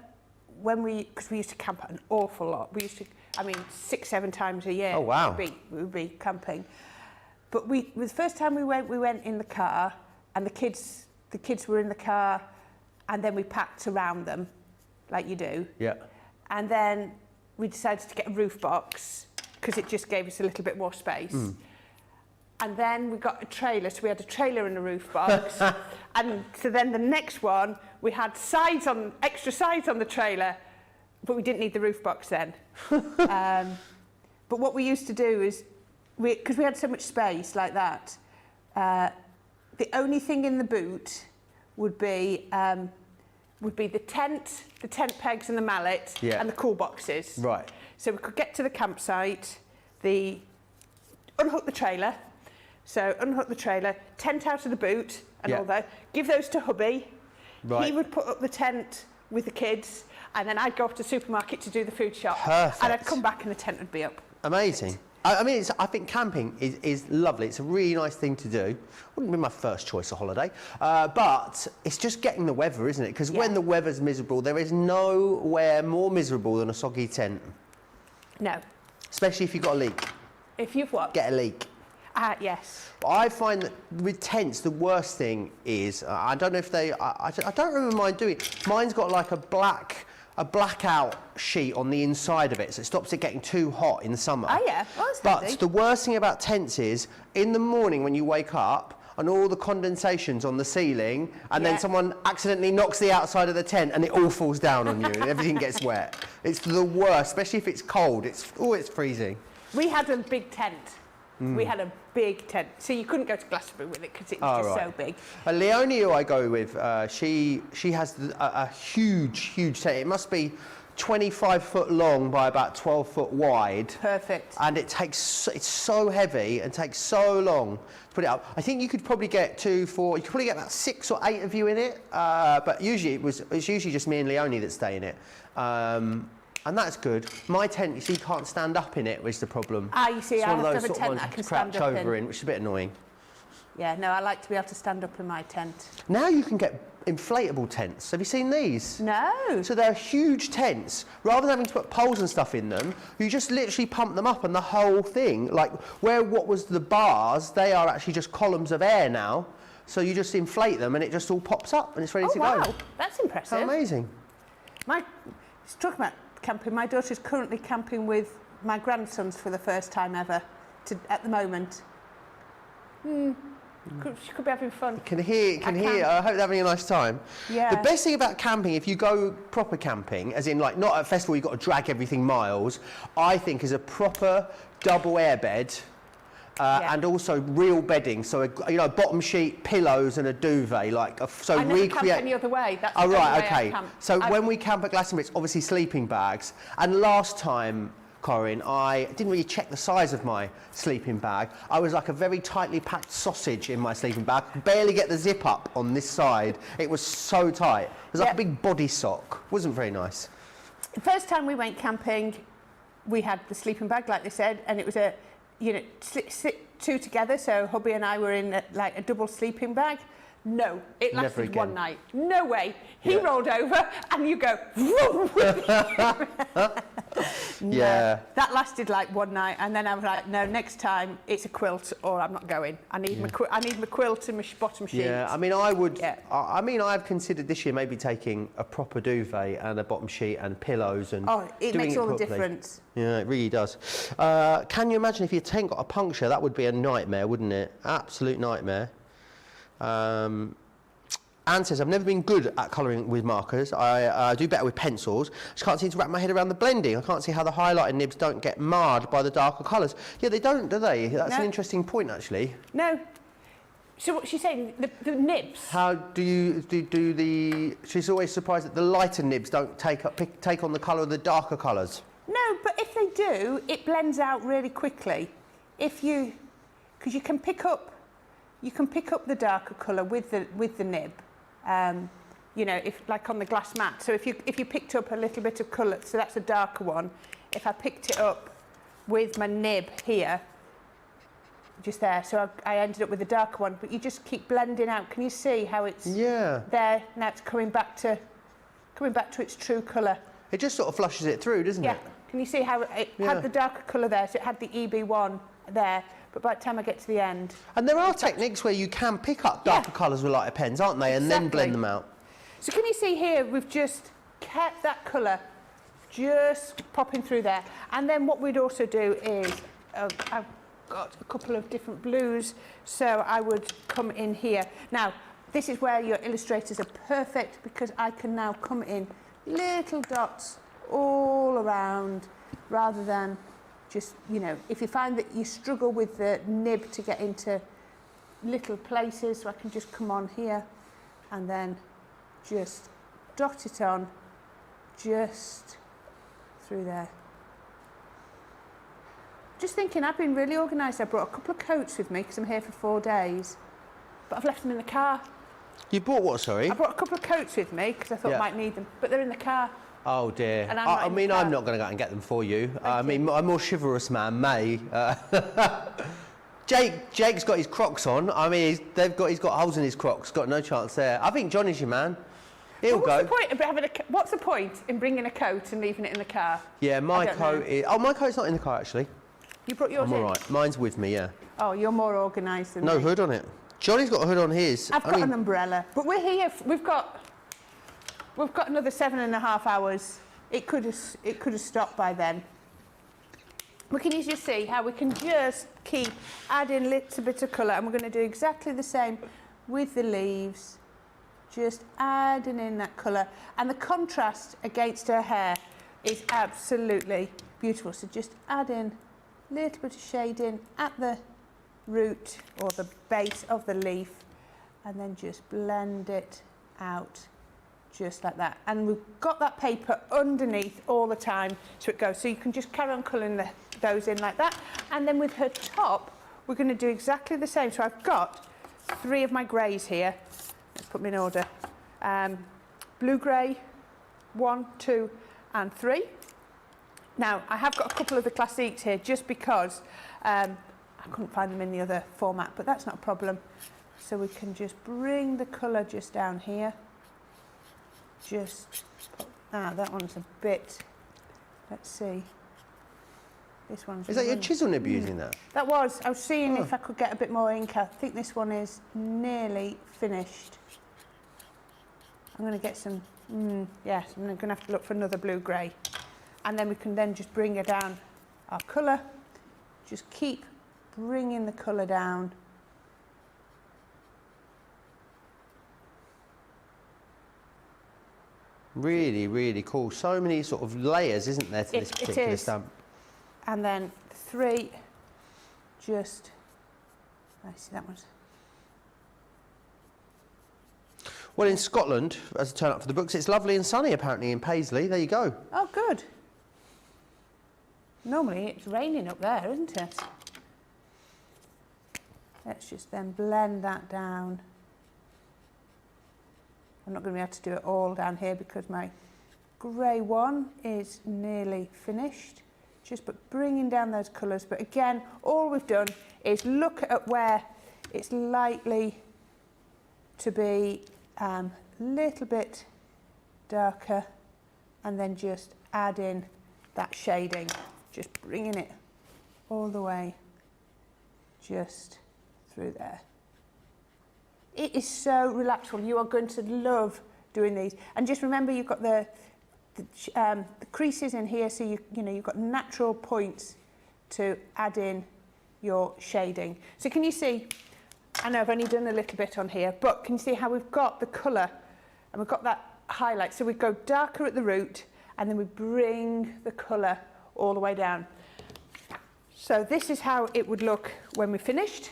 S2: when because we used to camp an awful lot. We used to, 6-7 times a year.
S1: Oh, wow.
S2: We would be camping. But the first time we went in the car, and the kids were in the car, and then we packed around them, like you do.
S1: Yeah.
S2: And then we decided to get a roof box because it just gave us a little bit more space. And then we got a trailer, so we had a trailer and a roof box. And so then the next one, we had extra sides on the trailer, but we didn't need the roof box then. But what we used to do is, because we had so much space like that, the only thing in the boot would be the tent pegs and the mallet, and the cool boxes.
S1: Right.
S2: So we could get to the campsite, unhook the trailer. So unhook the trailer, tent out of the boot and all that. Give those to hubby.
S1: Right.
S2: He would put up the tent with the kids, and then I'd go off to the supermarket to do the food shop.
S1: Perfect.
S2: And I'd come back and the tent would be up.
S1: Amazing. I think camping is lovely. It's a really nice thing to do. Wouldn't be my first choice of holiday, but it's just getting the weather, isn't it? Because when the weather's miserable, there is nowhere more miserable than a soggy tent.
S2: No.
S1: Especially if you've got a leak.
S2: If you've what?
S1: Get a leak.
S2: Yes.
S1: I find that with tents, the worst thing is, I don't know if they, I don't remember mine doing, mine's got like a blackout sheet on the inside of it, so it stops it getting too hot in the summer.
S2: Oh yeah, well, that's
S1: But
S2: handy.
S1: the worst thing about tents is, in the morning when you wake up, and all the condensation's on the ceiling, and then someone accidentally knocks the outside of the tent and it all falls down on you and everything gets wet. It's the worst, especially if it's cold. It's freezing.
S2: We had a big tent. We had a big tent, so you couldn't go to Glastonbury with it because it was just so big.
S1: Leonie, who I go with, she has a huge tent. It must be 25 foot long by about 12 foot wide.
S2: Perfect.
S1: And it's so heavy and takes so long to put it up. I think you could probably get you could probably get about 6 or 8 of you in it. But usually it's usually just me and Leonie that stay in it. And that's good. My tent, you see, you can't stand up in it, was the problem.
S2: You see, I have to have a tent
S1: ones
S2: I can
S1: crouch
S2: stand up
S1: over
S2: in.
S1: which is a bit annoying.
S2: Yeah, no, I like to be able to stand up in my tent.
S1: Now you can get inflatable tents. Have you seen these?
S2: No.
S1: So they're huge tents. Rather than having to put poles and stuff in them, you just literally pump them up and the whole thing, like what was the bars, they are actually just columns of air now. So you just inflate them and it just all pops up and it's ready to go.
S2: Oh wow, that's impressive.
S1: Amazing.
S2: Talking about camping, my daughter's currently camping with my grandsons for the first time ever at the moment. She could be having fun.
S1: Can hear. I hope they're having a nice time.
S2: Yeah.
S1: The best thing about camping, if you go proper camping, as in like not at a festival, you've got to drag everything miles, I think is a proper double airbed. And also real bedding, so a bottom sheet, pillows, and a duvet.
S2: I never camp any other way. That's the only way I camp.
S1: So when we camp at Glastonbury, it's obviously sleeping bags. And last time, Corrine, I didn't really check the size of my sleeping bag. I was like a very tightly packed sausage in my sleeping bag. Barely get the zip up on this side. It was so tight. It was like a big body sock. Wasn't very nice.
S2: The first time we went camping, we had the sleeping bag, like they said, and it was sit two together, so hubby and I were in a double sleeping bag. No, it lasted one night. No way. He rolled over and you go, vroom.
S1: Yeah.
S2: That lasted like one night, and then I was like, no, next time it's a quilt or I'm not going. I need my quilt and my bottom sheet.
S1: Yeah, I mean, I would. Yeah. I've considered this year maybe taking a proper duvet and a bottom sheet and pillows and.
S2: Oh, it
S1: doing
S2: makes all
S1: properly.
S2: the difference.
S1: Yeah, it really does. Can you imagine if your tent got a puncture? That would be a nightmare, wouldn't it? Absolute nightmare. Anne says, I've never been good at colouring with markers. I do better with pencils. Just can't seem to wrap my head around the blending. I can't see how the highlighter nibs don't get marred by the darker colours. Yeah, they don't, do they? That's an interesting point, actually.
S2: No. So what she's saying, the nibs.
S1: How do you do the... She's always surprised that the lighter nibs don't take on the colour of the darker colours.
S2: No, but if they do, it blends out really quickly. Because you can pick up the darker colour with the nib. If like on the glass mat. So if you picked up a little bit of colour, so that's a darker one. If I picked it up with my nib here, just there, so I ended up with a darker one. But you just keep blending out. Can you see how it's there? Now it's coming back to its true colour.
S1: It just sort of flushes it through, doesn't it?
S2: Yeah. Can you see how it had the darker colour there? So it had the EB1 there. But by the time I get to the end...
S1: And there are techniques where you can pick up darker colours with lighter pens, aren't they? And then blend them out.
S2: So can you see here, we've just kept that colour just popping through there. And then what we'd also do is, I've got a couple of different blues, so I would come in here. Now, this is where your illustrators are perfect, because I can now come in little dots all around, rather than... Just, if you find that you struggle with the nib to get into little places, so I can just come on here and then just dot it on just through there. Just thinking, I've been really organised. I brought a couple of coats with me because I'm here for 4 days, but I've left them in the car.
S1: You bought what, sorry?
S2: I brought a couple of coats with me because I thought I might need them, but they're in the car.
S1: Oh dear.
S2: And
S1: I'm not going to go out and get them for you. I'm a more chivalrous man, May. Jake's got his Crocs on. I mean, he's got holes in his Crocs. Got no chance there. I think Johnny's your man. He'll go.
S2: What's the point in bringing a coat and leaving it in the car?
S1: Yeah, my coat is... Oh, my coat's not in the car, actually.
S2: You brought yours in?
S1: I'm all right. Mine's with me, yeah.
S2: Oh, you're more organised than
S1: No
S2: me.
S1: hood on it. Johnny's got a hood on his.
S2: I've got an umbrella, but we're here. We've got another 7.5 hours. It could have stopped by then. We can just see how we can just keep adding little bits of colour, and we're going to do exactly the same with the leaves. Just adding in that colour, and the contrast against her hair is absolutely beautiful. So just add in a little bit of shading at the root or the base of the leaf, and then just blend it out just like that. And we've got that paper underneath all the time so it goes. So you can just carry on colouring those in like that. And then with her top, we're going to do exactly the same. So I've got 3 of my greys here. Let's put them in order. Blue grey, 1, 2 and 3. Now I have got a couple of the classiques here just because I couldn't find them in the other format, but that's not a problem. So we can just bring the colour just down here. Just put, that one's a bit, let's see. This one's...
S1: Is that your chisel nib using that?
S2: That was. I was seeing if I could get a bit more ink. I think this one is nearly finished. I'm going to get some, yes, I'm going to have to look for another blue-grey. And then we can then just bring it down our colour. Just keep bringing the colour down.
S1: Really, really cool. So many sort of layers, isn't there, to this particular stamp?
S2: And then 3, just, I see that one's.
S1: Well, in Scotland, as I turn up for the books, it's lovely and sunny apparently in Paisley. There you go.
S2: Oh, good. Normally it's raining up there, isn't it? Let's just then blend that down. I'm not going to be able to do it all down here because my grey one is nearly finished. Just bringing down those colours. But again, all we've done is look at where it's likely to be a little bit darker, and then just add in that shading, just bringing it all the way just through there. It is so relaxful. You are going to love doing these. And just remember, you've got the creases in here, so you know you've got natural points to add in your shading. So can you see? I know I've only done a little bit on here, but can you see how we've got the colour and we've got that highlight? So we go darker at the root, and then we bring the colour all the way down. So this is how it would look when we finished.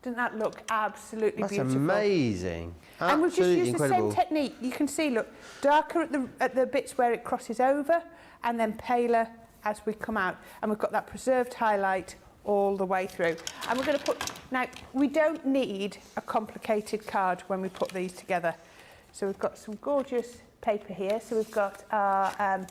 S2: Doesn't that look absolutely beautiful?
S1: That's amazing.
S2: And we've just used
S1: incredible.
S2: the same technique. You can see, look, darker at the bits where it crosses over, and then paler as we come out. And we've got that preserved highlight all the way through. And we're going to put, now, we don't need a complicated card when we put these together. So we've got some gorgeous paper here. So we've got our,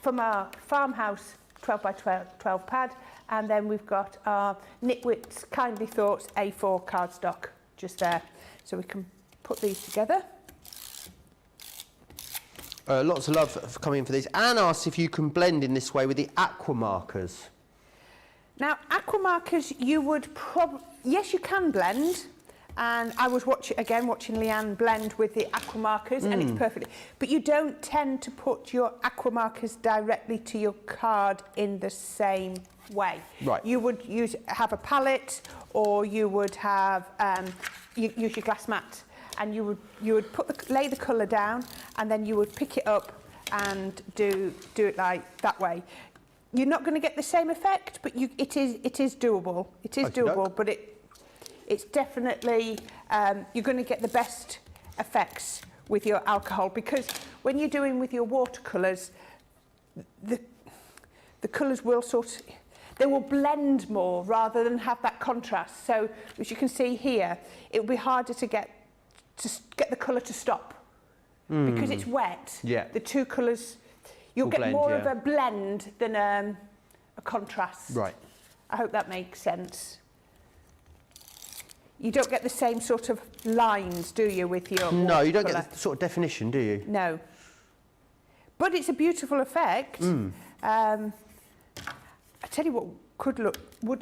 S2: from our farmhouse 12 by 12 pad, and then we've got our Knitwit's Kindly Thoughts A4 cardstock just there. So we can put these together.
S1: Lots of love for coming in for these. Anne asks if you can blend in this way with the aqua markers.
S2: Now, aqua markers, you would probably, yes, you can blend. And I was watching Leanne blend with the aqua markers, and it's perfect. But you don't tend to put your aqua markers directly to your card in the same way. Right. You would have a palette, or you would have use your glass mat, and you would lay the colour down, and then you would pick it up and do it like that way. You're not going to get the same effect, but it is doable. It is doable, but it's definitely, you're going to get the best effects with your alcohol, because when you're doing with your watercolours, the colours will they will blend more rather than have that contrast. So as you can see here, it will be harder to get the colour to stop because it's wet. Yeah. The two colours, you'll get more of a blend than a contrast. Right. I hope that makes sense. You don't get the same sort of lines, do you, with your
S1: No, you don't get the sort of definition, do you?
S2: No. But it's a beautiful effect. I tell you what, would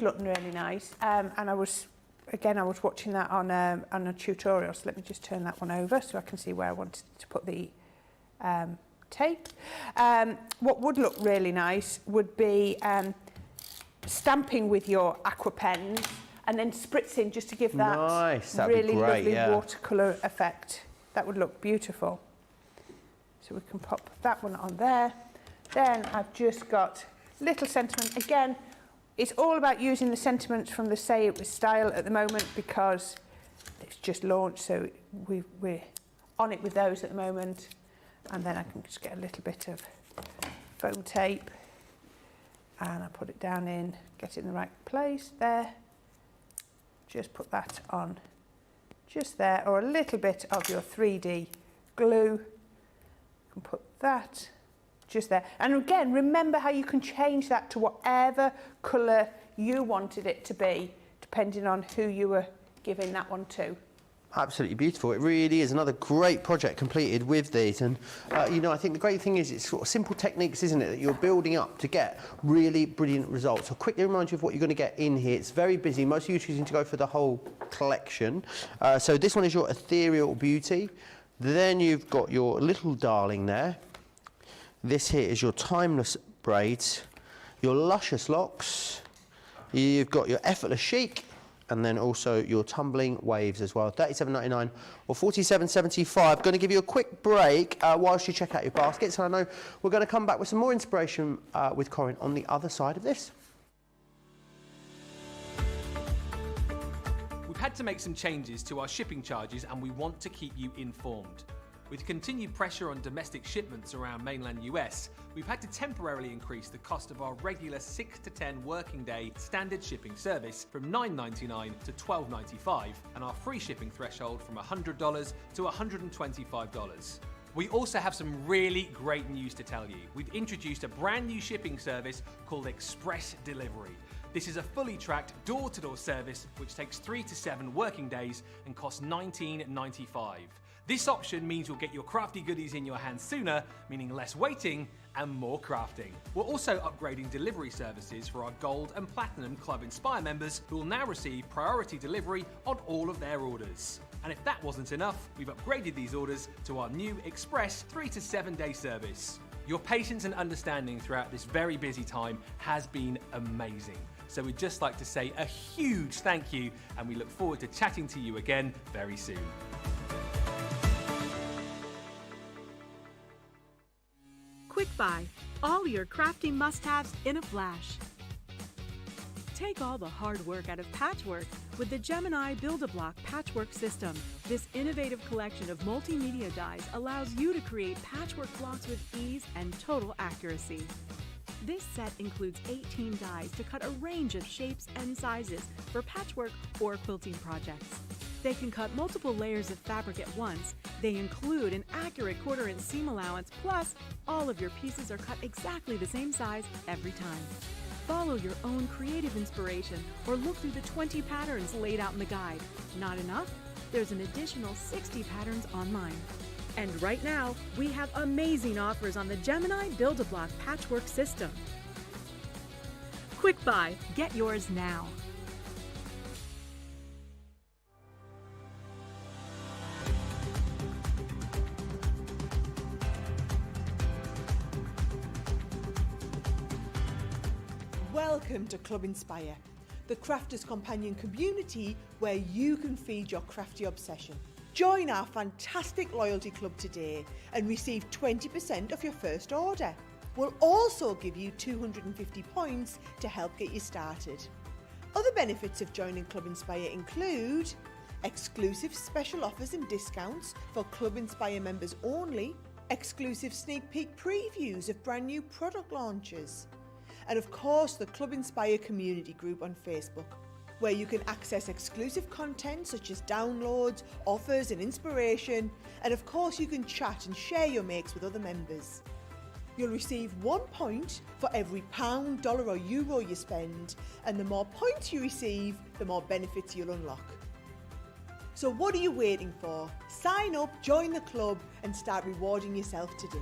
S2: look really nice. And I was watching that on a tutorial, so let me just turn that one over so I can see where I wanted to put the tape. What would look really nice would be stamping with your aqua pens and then spritzing just to give that really lovely watercolour effect. That would look beautiful. So we can pop that one on there. Then I've just got little sentiment. Again, it's all about using the sentiments from the Say It With Style at the moment because it's just launched, so we're on it with those at the moment. And then I can just get a little bit of foam tape and I put it down in, get it in the right place there. Just put that on just there, or a little bit of your 3D glue. You can put that just there. And again, remember how you can change that to whatever colour you wanted it to be, depending on who you were giving that one to.
S1: Absolutely beautiful. It really is another great project completed with these. And, you know, I think the great thing is it's sort of simple techniques, isn't it, that you're building up to get really brilliant results. I'll quickly remind you of what you're going to get in here. It's very busy. Most of you are choosing to go for the whole collection. So this one is your Ethereal Beauty. Then you've got your Little Darling there. This here is your Timeless Braids, your Luscious Locks. You've got your Effortless Chic. And then also your Tumbling Waves as well, $37.99 or $47.75. Going to give you a quick break whilst you check out your baskets. And I know we're going to come back with some more inspiration with Corrine on the other side of this.
S7: We've had to make some changes to our shipping charges and we want to keep you informed. With continued pressure on domestic shipments around mainland US, we've had to temporarily increase the cost of our regular 6 to 10 working day standard shipping service from $9.99 to $12.95 and our free shipping threshold from $100 to $125. We also have some really great news to tell you. We've introduced a brand new shipping service called Express Delivery. This is a fully tracked door-to-door service which takes 3 to 7 working days and costs $19.95. This option means you'll get your crafty goodies in your hands sooner, meaning less waiting and more crafting. We're also upgrading delivery services for our Gold and Platinum Club Inspire members who will now receive priority delivery on all of their orders. And if that wasn't enough, we've upgraded these orders to our new Express 3 to 7 day service. Your patience and understanding throughout this very busy time has been amazing. So we'd just like to say a huge thank you and we look forward to chatting to you again very soon.
S4: Quick Buy, all your crafting must-haves in a flash. Take all the hard work out of patchwork with the Gemini Build-A-Block Patchwork System. This innovative collection of multimedia dies allows you to create patchwork blocks with ease and total accuracy. This set includes 18 dies to cut a range of shapes and sizes for patchwork or quilting projects. They can cut multiple layers of fabric at once. They include an accurate 1/4 inch seam allowance, plus all of your pieces are cut exactly the same size every time. Follow your own creative inspiration or look through the 20 patterns laid out in the guide. Not enough? There's an additional 60 patterns online. And right now, we have amazing offers on the Gemini Build-A-Block Patchwork System. Quick Buy, get yours now.
S3: Welcome to Club Inspire, the crafters' companion community where you can feed your crafty obsession. Join our fantastic loyalty club today and receive 20% off your first order. We'll also give you 250 points to help get you started. Other benefits of joining Club Inspire include exclusive special offers and discounts for Club Inspire members only, exclusive sneak peek previews of brand new product launches, and of course the Club Inspire community group on Facebook, where you can access exclusive content such as downloads, offers and inspiration, and of course you can chat and share your makes with other members. You'll receive 1 point for every £1, dollar or euro you spend, and the more points you receive, the more benefits you'll unlock. So what are you waiting for? Sign up, join the club and start rewarding yourself today.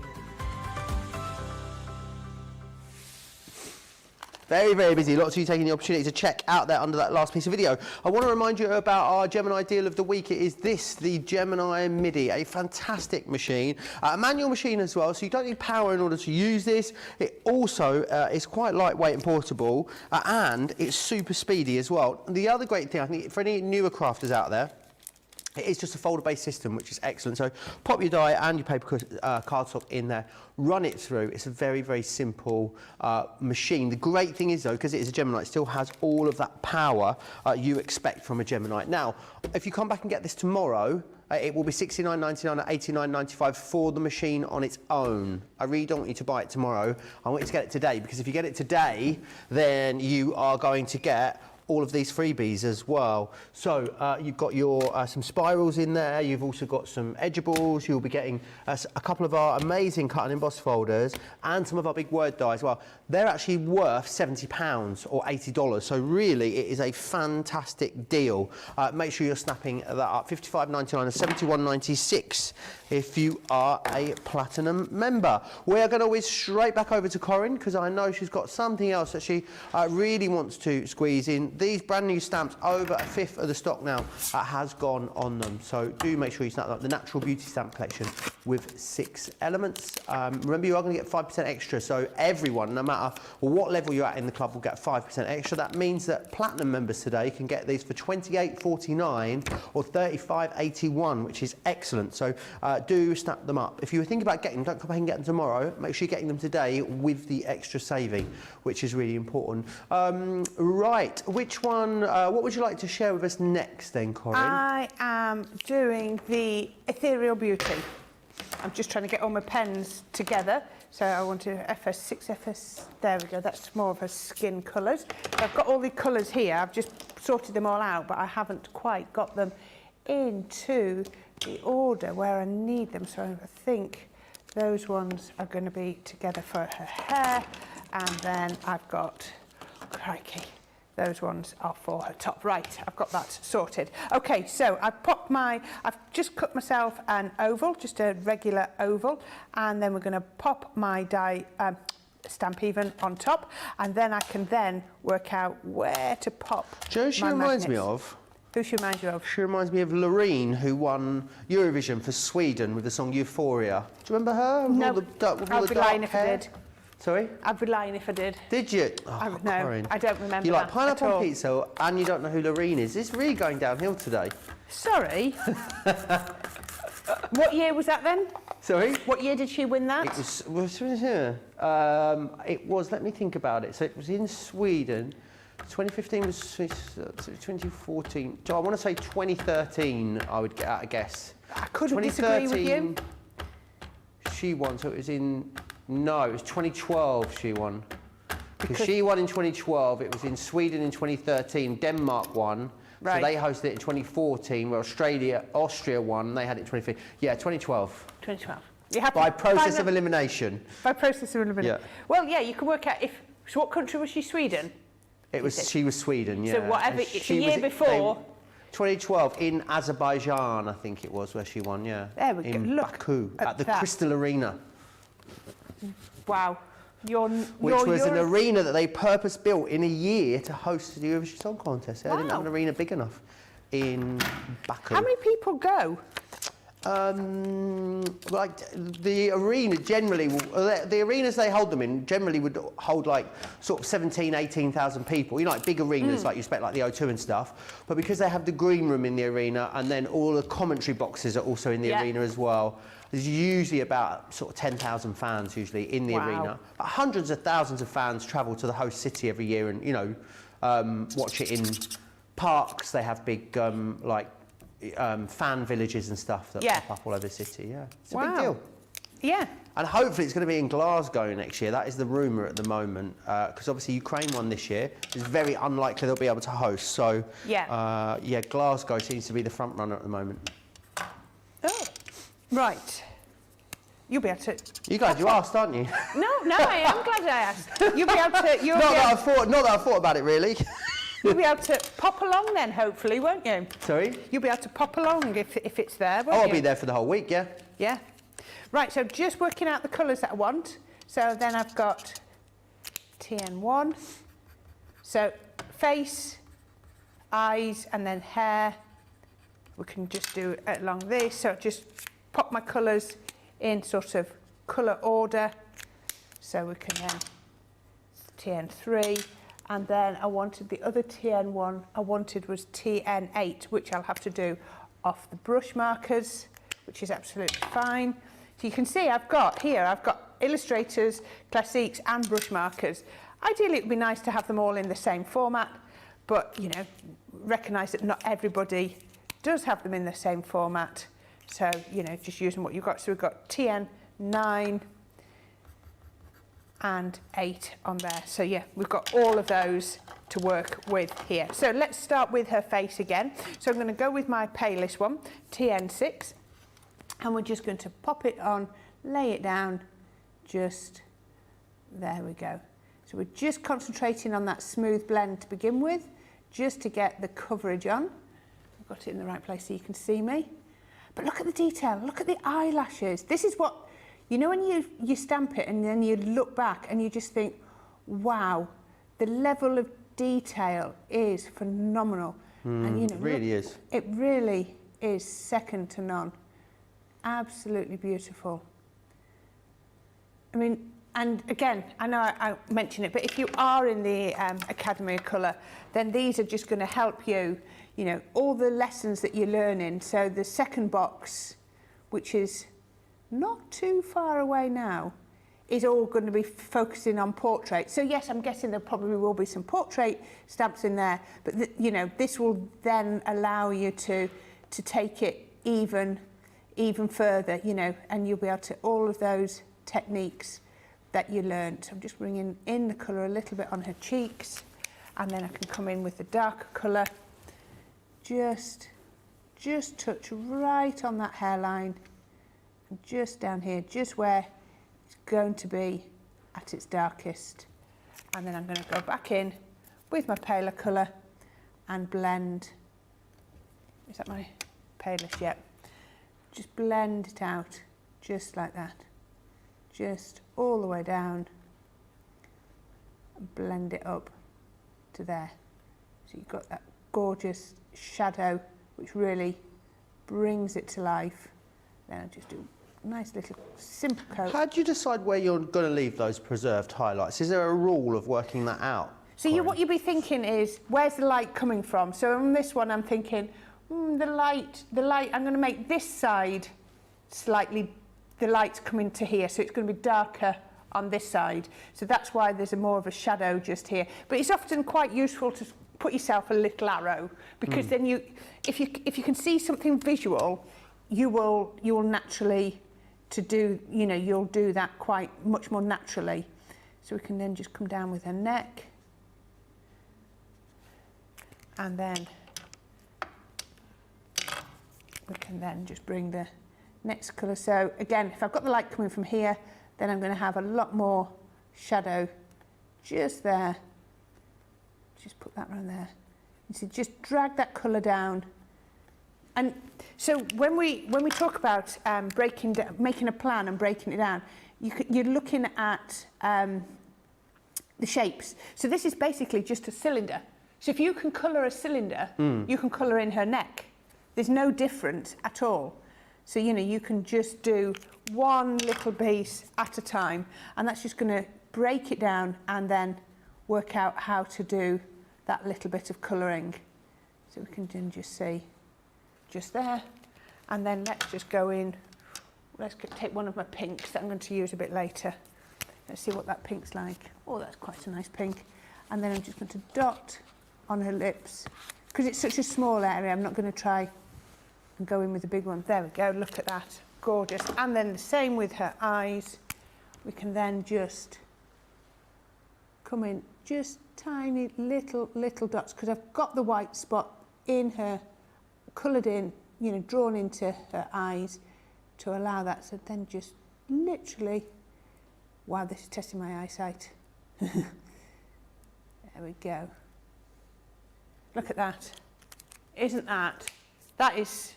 S1: Very, very busy. Lots of you taking the opportunity to check out there under that last piece of video. I want to remind you about our Gemini deal of the week. It is this, the Gemini MIDI, a fantastic machine, a manual machine as well, so you don't need power in order to use this. It also is quite lightweight and portable, and it's super speedy as well. The other great thing, I think, for any newer crafters out there, it is just a folder-based system, which is excellent. So pop your die and your paper cardstock in there, run it through. It's a very, very simple machine. The great thing is, though, because it is a Gemini, it still has all of that power you expect from a Gemini. Now, if you come back and get this tomorrow, it will be $69.99 or $89.95 for the machine on its own. I really don't want you to buy it tomorrow. I want you to get it today, because if you get it today, then you are going to get all of these freebies as well. So you've got your some spirals in there, you've also got some edgeables, you'll be getting a couple of our amazing cut and emboss folders and some of our big word die as well. They're actually worth £70 or $80, so really it is a fantastic deal. Make sure you're snapping that up, $55.99 or $71.96 if you are a platinum member. We are going to whiz straight back over to Corrine, because I know she's got something else that she really wants to squeeze in. These brand new stamps, over a fifth of the stock now has gone on them, so do make sure you snap up the Natural Beauty Stamp Collection with 6 elements. Remember, you are going to get 5% extra, so everyone, no matter what level you're at in the club, will get 5% extra. That means that platinum members today can get these for $28.49 or $35.81, which is excellent, so do snap them up. If you were thinking about getting them, don't come back and get them tomorrow. Make sure you're getting them today with the extra saving, which is really important. Right, which one, what would you like to share with us next then, Corrine?
S2: I am doing the Ethereal Beauty. I'm just trying to get all my pens together. So I want to FS6, FS, there we go, that's more of a skin colours. So I've got all the colours here, I've just sorted them all out, but I haven't quite got them into the order where I need them. So I think those ones are going to be together for her hair, and then I've got, crikey, those ones are for her top. Right, I've got that sorted. Okay, so I've just cut myself an oval, just a regular oval, and then we're going to pop my die stamp even on top, and then I can then work out where to pop.
S1: Joe, she reminds me of?
S2: Who she reminds you of?
S1: She reminds me of Loreen, who won Eurovision for Sweden with the song Euphoria. Do you remember her?
S2: No, I'd be lying if I did.
S1: Sorry?
S2: I'd be lying if I did.
S1: Did you?
S2: Oh, no, Corrine. I don't remember.
S1: You like pineapple pizza and you don't know who Loreen is. It's really going downhill today.
S2: Sorry. What year was that then?
S1: Sorry?
S2: What year did she win that?
S1: It was, let me think about it. So it was in Sweden. 2015 was 2014. So I want to say 2013, I would get out a guess.
S2: I couldn't disagree with you.
S1: She won, so it was in... No, it was 2012 she won. Because she won in 2012, it was in Sweden in 2013, Denmark won. Right. So they hosted it in 2014, where Austria won, they had it in 2015. Yeah, 2012.
S2: 2012. You happy?
S1: By process of elimination.
S2: By process of elimination.
S1: Yeah.
S2: Well, yeah, you can work out if... So what country was she, Sweden?
S1: She was Sweden, yeah.
S2: So whatever, it's the year before...
S1: 2012 in Azerbaijan, I think it was, where she won, yeah.
S2: There we go.
S1: In Baku, at the Crystal Arena.
S2: Wow.
S1: Which was an arena that they purpose-built in a year to host the Eurovision Song Contest. They didn't have an arena big enough in Baku.
S2: How many people go?
S1: Like the arena generally, the arenas they hold them in generally would hold like sort of 17, 18,000 people. You know, like big arenas like you expect, like the O2 and stuff. But because they have the green room in the arena and then all the commentary boxes are also in the arena as well, there's usually about sort of 10,000 fans usually in the arena. But hundreds of thousands of fans travel to the host city every year and, you know, watch it in parks. They have big fan villages and stuff that pop up all over the city. Yeah, it's a big deal.
S2: Yeah.
S1: And hopefully it's going to be in Glasgow next year. That is the rumour at the moment, because obviously Ukraine won this year. It's very unlikely they'll be able to host. So yeah, Glasgow seems to be the front runner at the moment.
S2: Oh, right. You'll be able to...
S1: You guys, you asked, aren't you?
S2: No, I am glad I asked. You'll be able to...
S1: Not that I thought about it, really.
S2: You'll be able to pop along then, hopefully, won't you?
S1: Sorry?
S2: You'll be able to pop along if it's there, won't you?
S1: I'll be there for the whole week, yeah.
S2: Yeah. Right, so just working out the colours that I want. So then I've got TN1, So face, eyes, and then hair. We can just do it along this. So just pop my colours in sort of colour order. So we can then TN3, and then I wanted the other TN1 I wanted was TN8, which I'll have to do off the brush markers, which is absolutely fine. So you can see I've got illustrators, classiques and brush markers. Ideally it would be nice to have them all in the same format, but you know, recognise that not everybody does have them in the same format. So, you know, just using what you've got. So we've got TN9 and 8 on there. So yeah, we've got all of those to work with here. So let's start with her face again. So I'm going to go with my palest one, TN6, and we're just going to pop it on, lay it down, just there we go. So we're just concentrating on that smooth blend to begin with, just to get the coverage on. I've got it in the right place so you can see me. But look at the detail, look at the eyelashes. This is what, you know, when you stamp it and then you look back and you just think, wow, the level of detail is phenomenal. And you know,
S1: really is.
S2: It really is second to none. Absolutely beautiful. I mean, and again, I know I mentioned it, but if you are in the Academy of Colour, then these are just going to help you, you know, all the lessons that you're learning. So the second box, which is not too far away now, is all going to be focusing on portrait. So yes, I'm guessing there probably will be some portrait stamps in there, but you know, this will then allow you to take it even further, you know, and you'll be able to all of those techniques that you learned. So I'm just bringing in the colour a little bit on her cheeks, and then I can come in with the darker colour. Just touch right on that hairline, and just down here, just where it's going to be at its darkest. And then I'm going to go back in with my paler colour and blend. Is that my palest yet? Just blend it out, just like that. Just all the way down and blend it up to there. So you've got that gorgeous shadow which really brings it to life. Then I'll just do a nice little simple coat.
S1: How do you decide where you're going to leave those preserved highlights? Is there a rule of working that out?
S2: So what you'll be thinking is, where's the light coming from? So on this one I'm thinking, the light, I'm going to make this side slightly, the light's coming to here, so it's going to be darker on this side. So that's why there's more of a shadow just here. But it's often quite useful to put yourself a little arrow, because then you, if you can see something visual, you will naturally you'll do that quite much more naturally. So we can then just come down with her neck, and then we can then just bring the next colour. So again, if I've got the light coming from here, then I'm going to have a lot more shadow just there. Just put that around there. You see, just drag that colour down. And so when we talk about making a plan and breaking it down, you're looking at the shapes. So this is basically just a cylinder. So if you can colour a cylinder, you can colour in her neck. There's no difference at all. So, you know, you can just do one little piece at a time, and that's just going to break it down and then work out how to do that little bit of colouring. So we can then just see just there, and then let's just go in. Let's take one of my pinks that I'm going to use a bit later. Let's see what that pink's like. Oh, that's quite a nice pink. And then I'm just going to dot on her lips. Because it's such a small area, I'm not going to try and go in with the big one. There we go, look at that, gorgeous. And then the same with her eyes. We can then just come in just tiny little dots, because I've got the white spot in her, coloured in, you know, drawn into her eyes to allow that. So then just literally, wow, this is testing my eyesight. There we go. Look at that. Isn't that? That is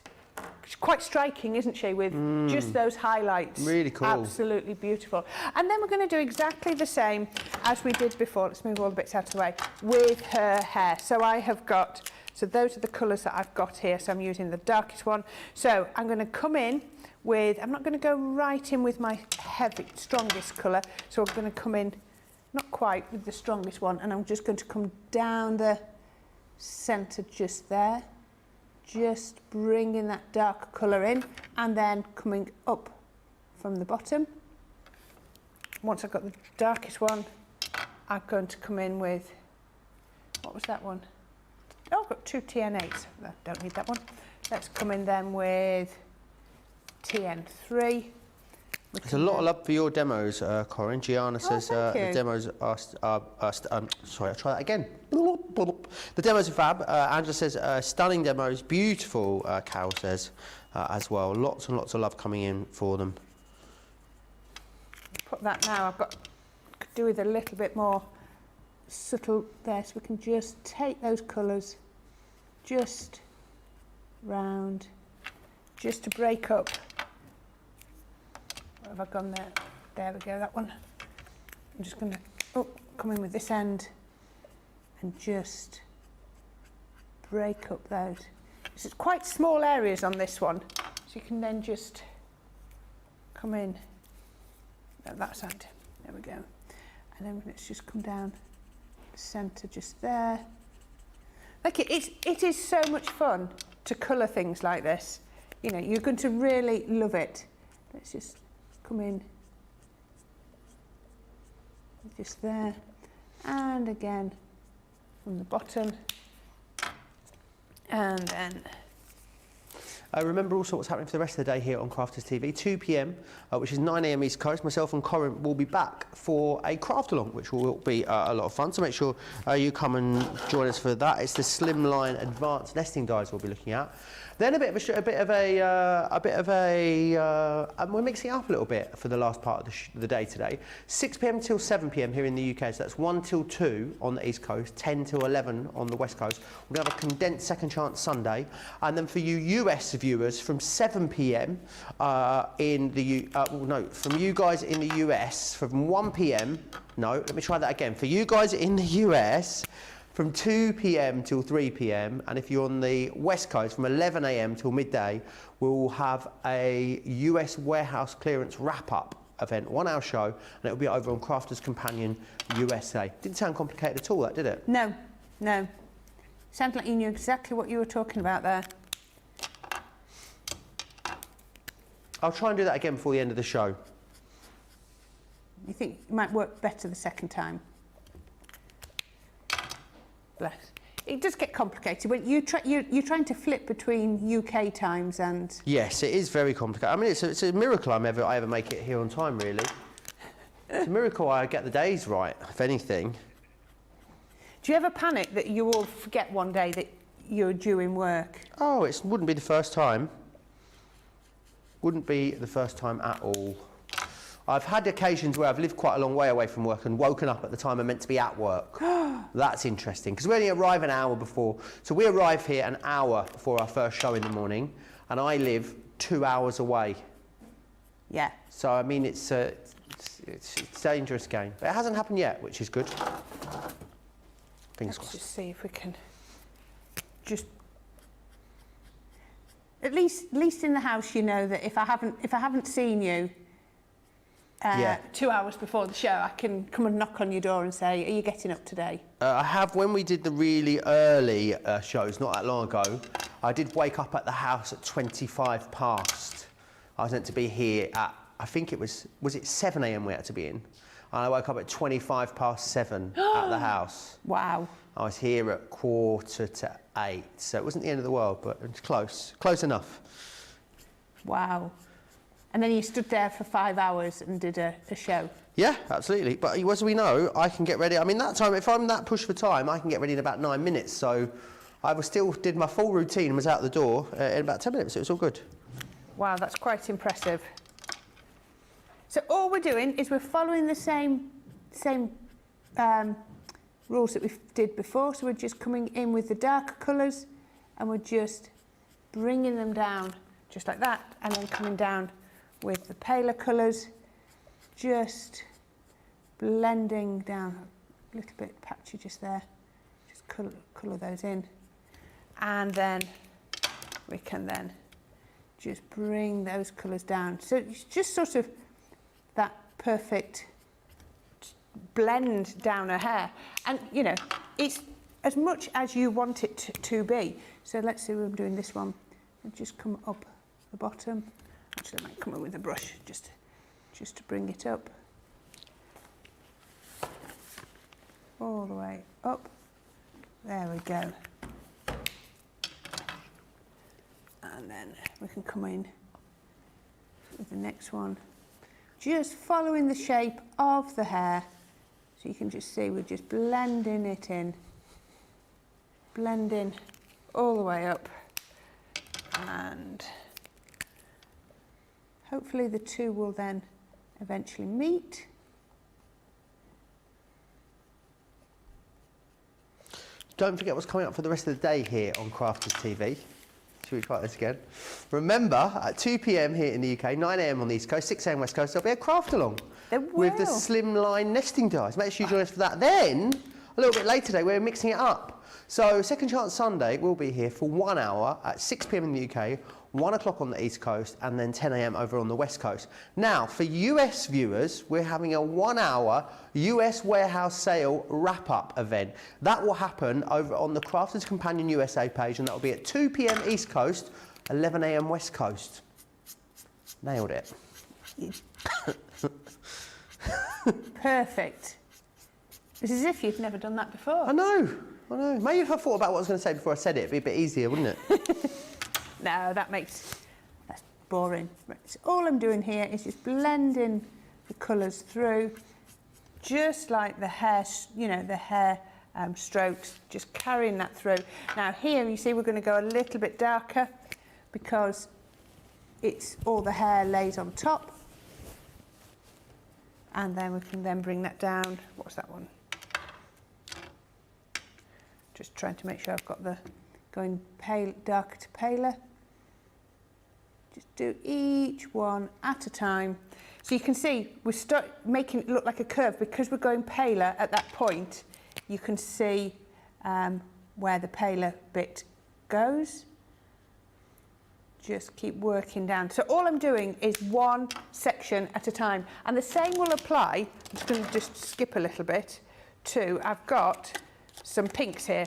S2: She's quite striking, isn't she, with just those highlights.
S1: Really cool.
S2: Absolutely beautiful. And then we're going to do exactly the same as we did before. Let's move all the bits out of the way. With her hair. So I have got, so those are the colours that I've got here. So I'm using the darkest one. So I'm going to come in with, I'm not going to go right in with my strongest colour. So I'm going to come in, not quite with the strongest one. And I'm just going to come down the centre just there. Just bringing that dark colour in and then coming up from the bottom. Once I've got the darkest one, I'm going to come in with, what was that one? Oh, I've got 2 TN8s. I don't need that one. Let's come in then with TN3.
S1: There's a lot of love for your demos, Corrine. Gianna says the demos are, sorry, I'll try that again. The demos are fab. Angela says stunning demos, beautiful, Carol says as well. Lots and lots of love coming in for them.
S2: Put that now, could do with a little bit more subtle there, so we can just take those colours just round, just to break up. Where have I gone there? There we go, that one. I'm just going to come in with this end and just break up those. So it's quite small areas on this one, so you can then just come in at that side. There we go. And then let's just come down the centre just there. Like it is so much fun to colour things like this. You know, you're going to really love it. Let's just come in just there, and again from the bottom, and then
S1: remember also what's happening for the rest of the day here on Crafters TV. 2 p.m, which is 9 a.m. East Coast. Myself and Corrine will be back for a craft along, which will be a lot of fun. So make sure you come and join us for that. It's the Slimline Advanced Nesting Dies we'll be looking at. Then we're mixing it up a little bit for the last part of the day today. 6 p.m. till 7 p.m. here in the UK, so that's 1 till 2 on the East Coast, 10 till 11 on the West Coast. We're going to have a condensed Second Chance Sunday, and then for you US viewers from 7 p.m. from you guys in the US from 1 p.m. No, let me try that again. For you guys in the US, from 2 p.m. till 3 p.m, and if you're on the West Coast, from 11 a.m. till midday, we'll have a US warehouse clearance wrap-up event, 1 hour show, and it'll be over on Crafters Companion USA. Didn't sound complicated at all, that did it?
S2: No, no. Sounded like you knew exactly what you were talking about there.
S1: I'll try and do that again before the end of the show.
S2: You think it might work better the second time? Bless. It does get complicated when you're trying to flip between UK times and...
S1: Yes, it is very complicated. I mean, it's a miracle I ever make it here on time, really. It's a miracle I get the days right, if anything.
S2: Do you ever panic that you will forget one day that you're due in work?
S1: Oh, it wouldn't be the first time. Wouldn't be the first time at all. I've had occasions where I've lived quite a long way away from work and woken up at the time I'm meant to be at work. That's interesting, because we only arrive an hour before. So we arrive here an hour before our first show in the morning, and I live 2 hours away.
S2: Yeah.
S1: So, I mean, it's a dangerous game. But it hasn't happened yet, which is good. Fingers crossed.
S2: Let's just see if we can just... At least in the house, you know that if I haven't seen you 2 hours before the show, I can come and knock on your door and say, are you getting up today?
S1: I have, when we did the really early shows, not that long ago, I did wake up at the house at 25 past. I was meant to be here at, I think it was it 7 a.m. we had to be in? And I woke up at 25 past 7 at the house.
S2: Wow.
S1: I was here at 7:45, so it wasn't the end of the world, but it was close enough.
S2: Wow. And then you stood there for 5 hours and did a show.
S1: Yeah, absolutely. But as we know, I can get ready. I mean, that time, if I'm that pushed for time, I can get ready in about 9 minutes. So I still did my full routine and was out the door in about 10 minutes. It was all good.
S2: Wow, that's quite impressive. So all we're doing is we're following the same rules that we did before. So we're just coming in with the darker colours and we're just bringing them down just like that, and then coming down with the paler colours, just blending down a little bit patchy just there, just colour those in, and then we can then just bring those colours down. So it's just sort of that perfect blend down her hair, and you know, it's as much as you want it to be. So let's see, I'm doing this one, and just come up the bottom. Actually, I might come in with a brush just to bring it up, all the way up. There we go. And then we can come in with the next one, just following the shape of the hair. So you can just see we're just blending it in, blending all the way up, and hopefully the two will then eventually meet.
S1: Don't forget what's coming up for the rest of the day here on Crafters TV. Should we try this again? Remember, at 2 p.m. here in the UK, 9 a.m. on the East Coast, 6 a.m. West Coast, there'll be a craft along with the slimline nesting dies. Make sure you join us for that. Then, a little bit later today, we're mixing it up. So, Second Chance Sunday will be here for 1 hour at 6 p.m. in the UK, 1 o'clock on the East Coast, and then 10 a.m. over on the West Coast. Now, for US viewers, we're having a 1 hour US warehouse sale wrap-up event. That will happen over on the Crafters Companion USA page, and that will be at 2 p.m. East Coast, 11 a.m. West Coast. Nailed it.
S2: Perfect. It's as if you've never done that before.
S1: I know. Maybe if I thought about what I was going to say before I said it, it'd be a bit easier, wouldn't it?
S2: No, that's boring. So all I'm doing here is just blending the colours through, just like the hair, you know, the hair strokes, just carrying that through. Now here you see we're going to go a little bit darker because it's all the hair lays on top, and then we can then bring that down. What's that one? Just trying to make sure I've got the going pale, darker to paler. Just do each one at a time. So you can see we start making it look like a curve because we're going paler at that point. You can see where the paler bit goes. Just keep working down. So all I'm doing is one section at a time. And the same will apply, I'm just going to just skip a little bit, to, I've got some pinks here,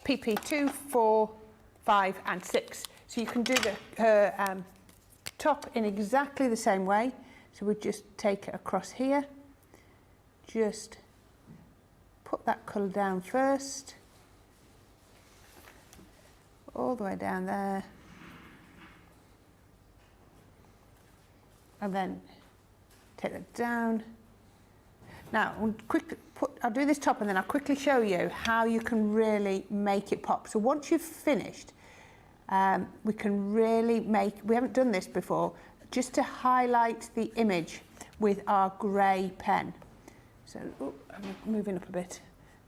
S2: PP2, 4, 5 and 6. So you can do her top in exactly the same way. So we just take it across here, just put that colour down first, all the way down there, and then take that down. Now, I'll do this top and then I'll quickly show you how you can really make it pop. So once you've finished, we can really we haven't done this before, just to highlight the image with our grey pen. So, I'm moving up a bit.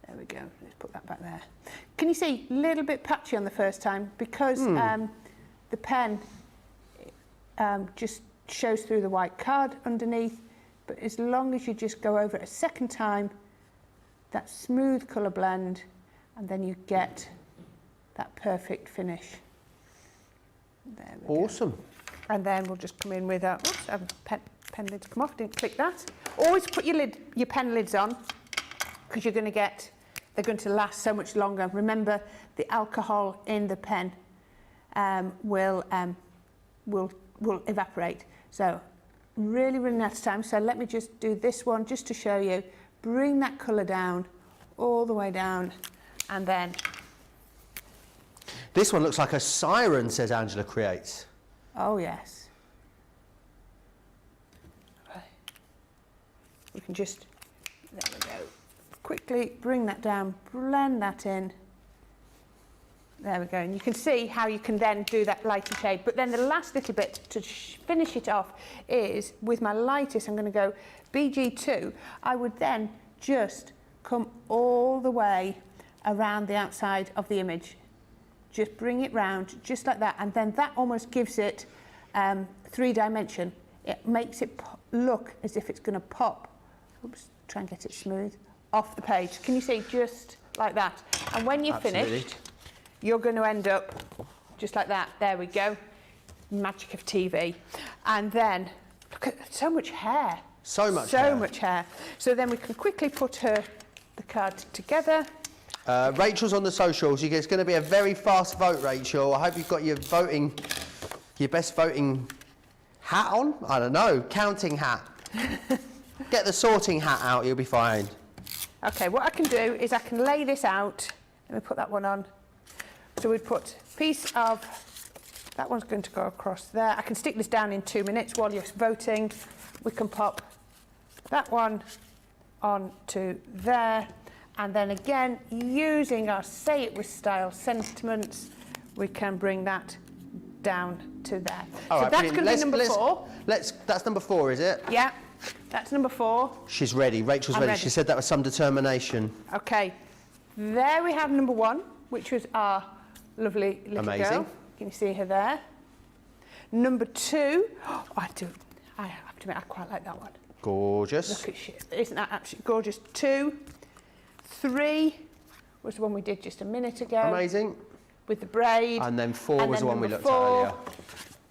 S2: There we go, let's put that back there. Can you see, a little bit patchy on the first time because the pen just shows through the white card underneath, but as long as you just go over it a second time, that smooth colour blend, and then you get that perfect finish. There we
S1: Awesome.
S2: go. And then we'll just come in with our, oops, pen lids come off, didn't click that. Always put your pen lids on, because they're going to last so much longer. Remember, the alcohol in the pen will evaporate. So really running out of time. So let me just do this one just to show you. Bring that colour down, all the way down, and then.
S1: This one looks like a siren, says Angela Creates.
S2: Oh yes. Right. You can just, there we go. Quickly bring that down, blend that in. There we go, and you can see how you can then do that lighter shade. But then the last little bit to finish it off is with my lightest, I'm going to go BG2. I would then just come all the way around the outside of the image. Just bring it round, just like that, and then that almost gives it 3-dimension, it makes it look as if it's going to pop. Oops, try and get it smooth off the page. Can you see, just like that? And when you're finished, you're going to end up just like that. There we go. Magic of TV. And then look at so much hair.
S1: So much hair.
S2: So then we can quickly put the card together.
S1: Rachel's on the socials. It's going to be a very fast vote, Rachel. I hope you've got your best voting hat on. I don't know, counting hat. Get the sorting hat out, you'll be fine.
S2: Okay, what I can do is I can lay this out. Let me put that one on. So we'd put a piece of, that one's going to go across there. I can stick this down in 2 minutes while you're voting. We can pop that one onto there. And then again, using our Say It With Style sentiments, we can bring that down to there.
S1: All
S2: so
S1: right,
S2: that's going to be number 4.
S1: That's number 4, is it?
S2: Yeah, that's number 4.
S1: She's ready. Rachel's ready. She said that with some determination.
S2: Okay, there we have number 1, which was our lovely little girl. Can you see her there? Number 2, I have to admit, I quite like that one.
S1: Gorgeous.
S2: Look at isn't that absolutely gorgeous? 2, 3 was the one we did just a minute ago.
S1: Amazing.
S2: With the braid.
S1: And then 4 was the one we looked at earlier.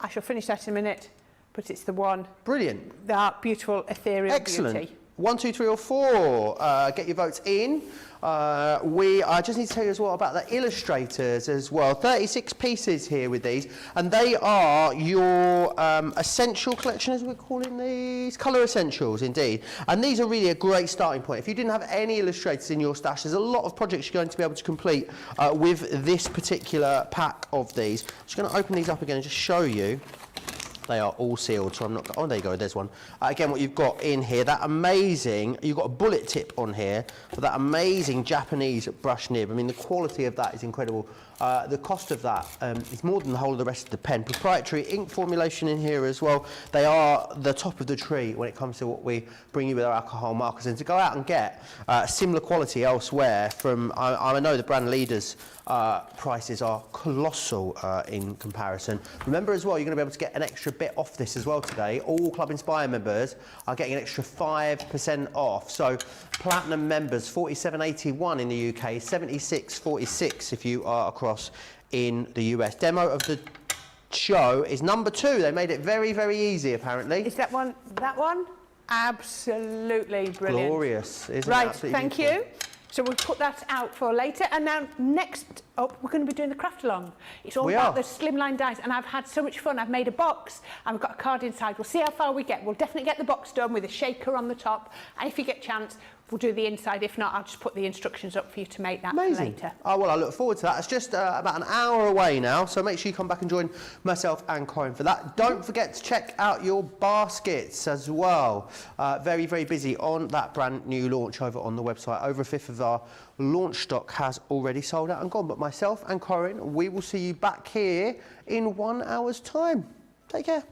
S2: I shall finish that in a minute, but it's the one.
S1: Brilliant.
S2: That beautiful ethereal
S1: Excellent.
S2: beauty.
S1: 1, 2, 3 or 4. Get your votes in. I just need to tell you as well about the illustrators as well. 36 pieces here with these, and they are your essential collection, as we're calling these, colour essentials indeed. And these are really a great starting point. If you didn't have any illustrators in your stash, there's a lot of projects you're going to be able to complete with this particular pack of these. I'm just going to open these up again and just show you. They are all sealed, so I'm not... Oh, there you go, there's one. Again, what you've got in here, that amazing... You've got a bullet tip on here for that amazing Japanese brush nib. I mean, the quality of that is incredible. The cost of that is more than the whole of the rest of the pen. Proprietary ink formulation in here as well. They are the top of the tree when it comes to what we bring you with our alcohol markers. And to go out and get similar quality elsewhere from... I know the brand leaders... prices are colossal in comparison. Remember as well, you're going to be able to get an extra bit off this as well today. All Club Inspire members are getting an extra 5% off. So Platinum members, £47.81 in the UK, £76.46 if you are across in the US. Demo of the show is number 2. They made it very, very easy, apparently.
S2: Is that one? That one? Absolutely brilliant.
S1: Glorious, isn't it?
S2: Right,
S1: Absolutely
S2: thank
S1: beautiful.
S2: you. So we'll put that out for later. And now next up, we're going to be doing the craft along. It's all about the slimline dies, and I've had so much fun. I've made a box and we've got a card inside. We'll see how far we get. We'll definitely get the box done with a shaker on the top. And if you get a chance, we'll do the inside. If not, I'll just put the instructions up for you to make that later.
S1: Oh, well, I look forward to that. It's just about an hour away now, so make sure you come back and join myself and Corrine for that. Don't forget to check out your baskets as well. Very, very busy on that brand new launch over on the website. Over a fifth of our launch stock has already sold out and gone. But myself and Corrine, we will see you back here in 1 hour's time. Take care.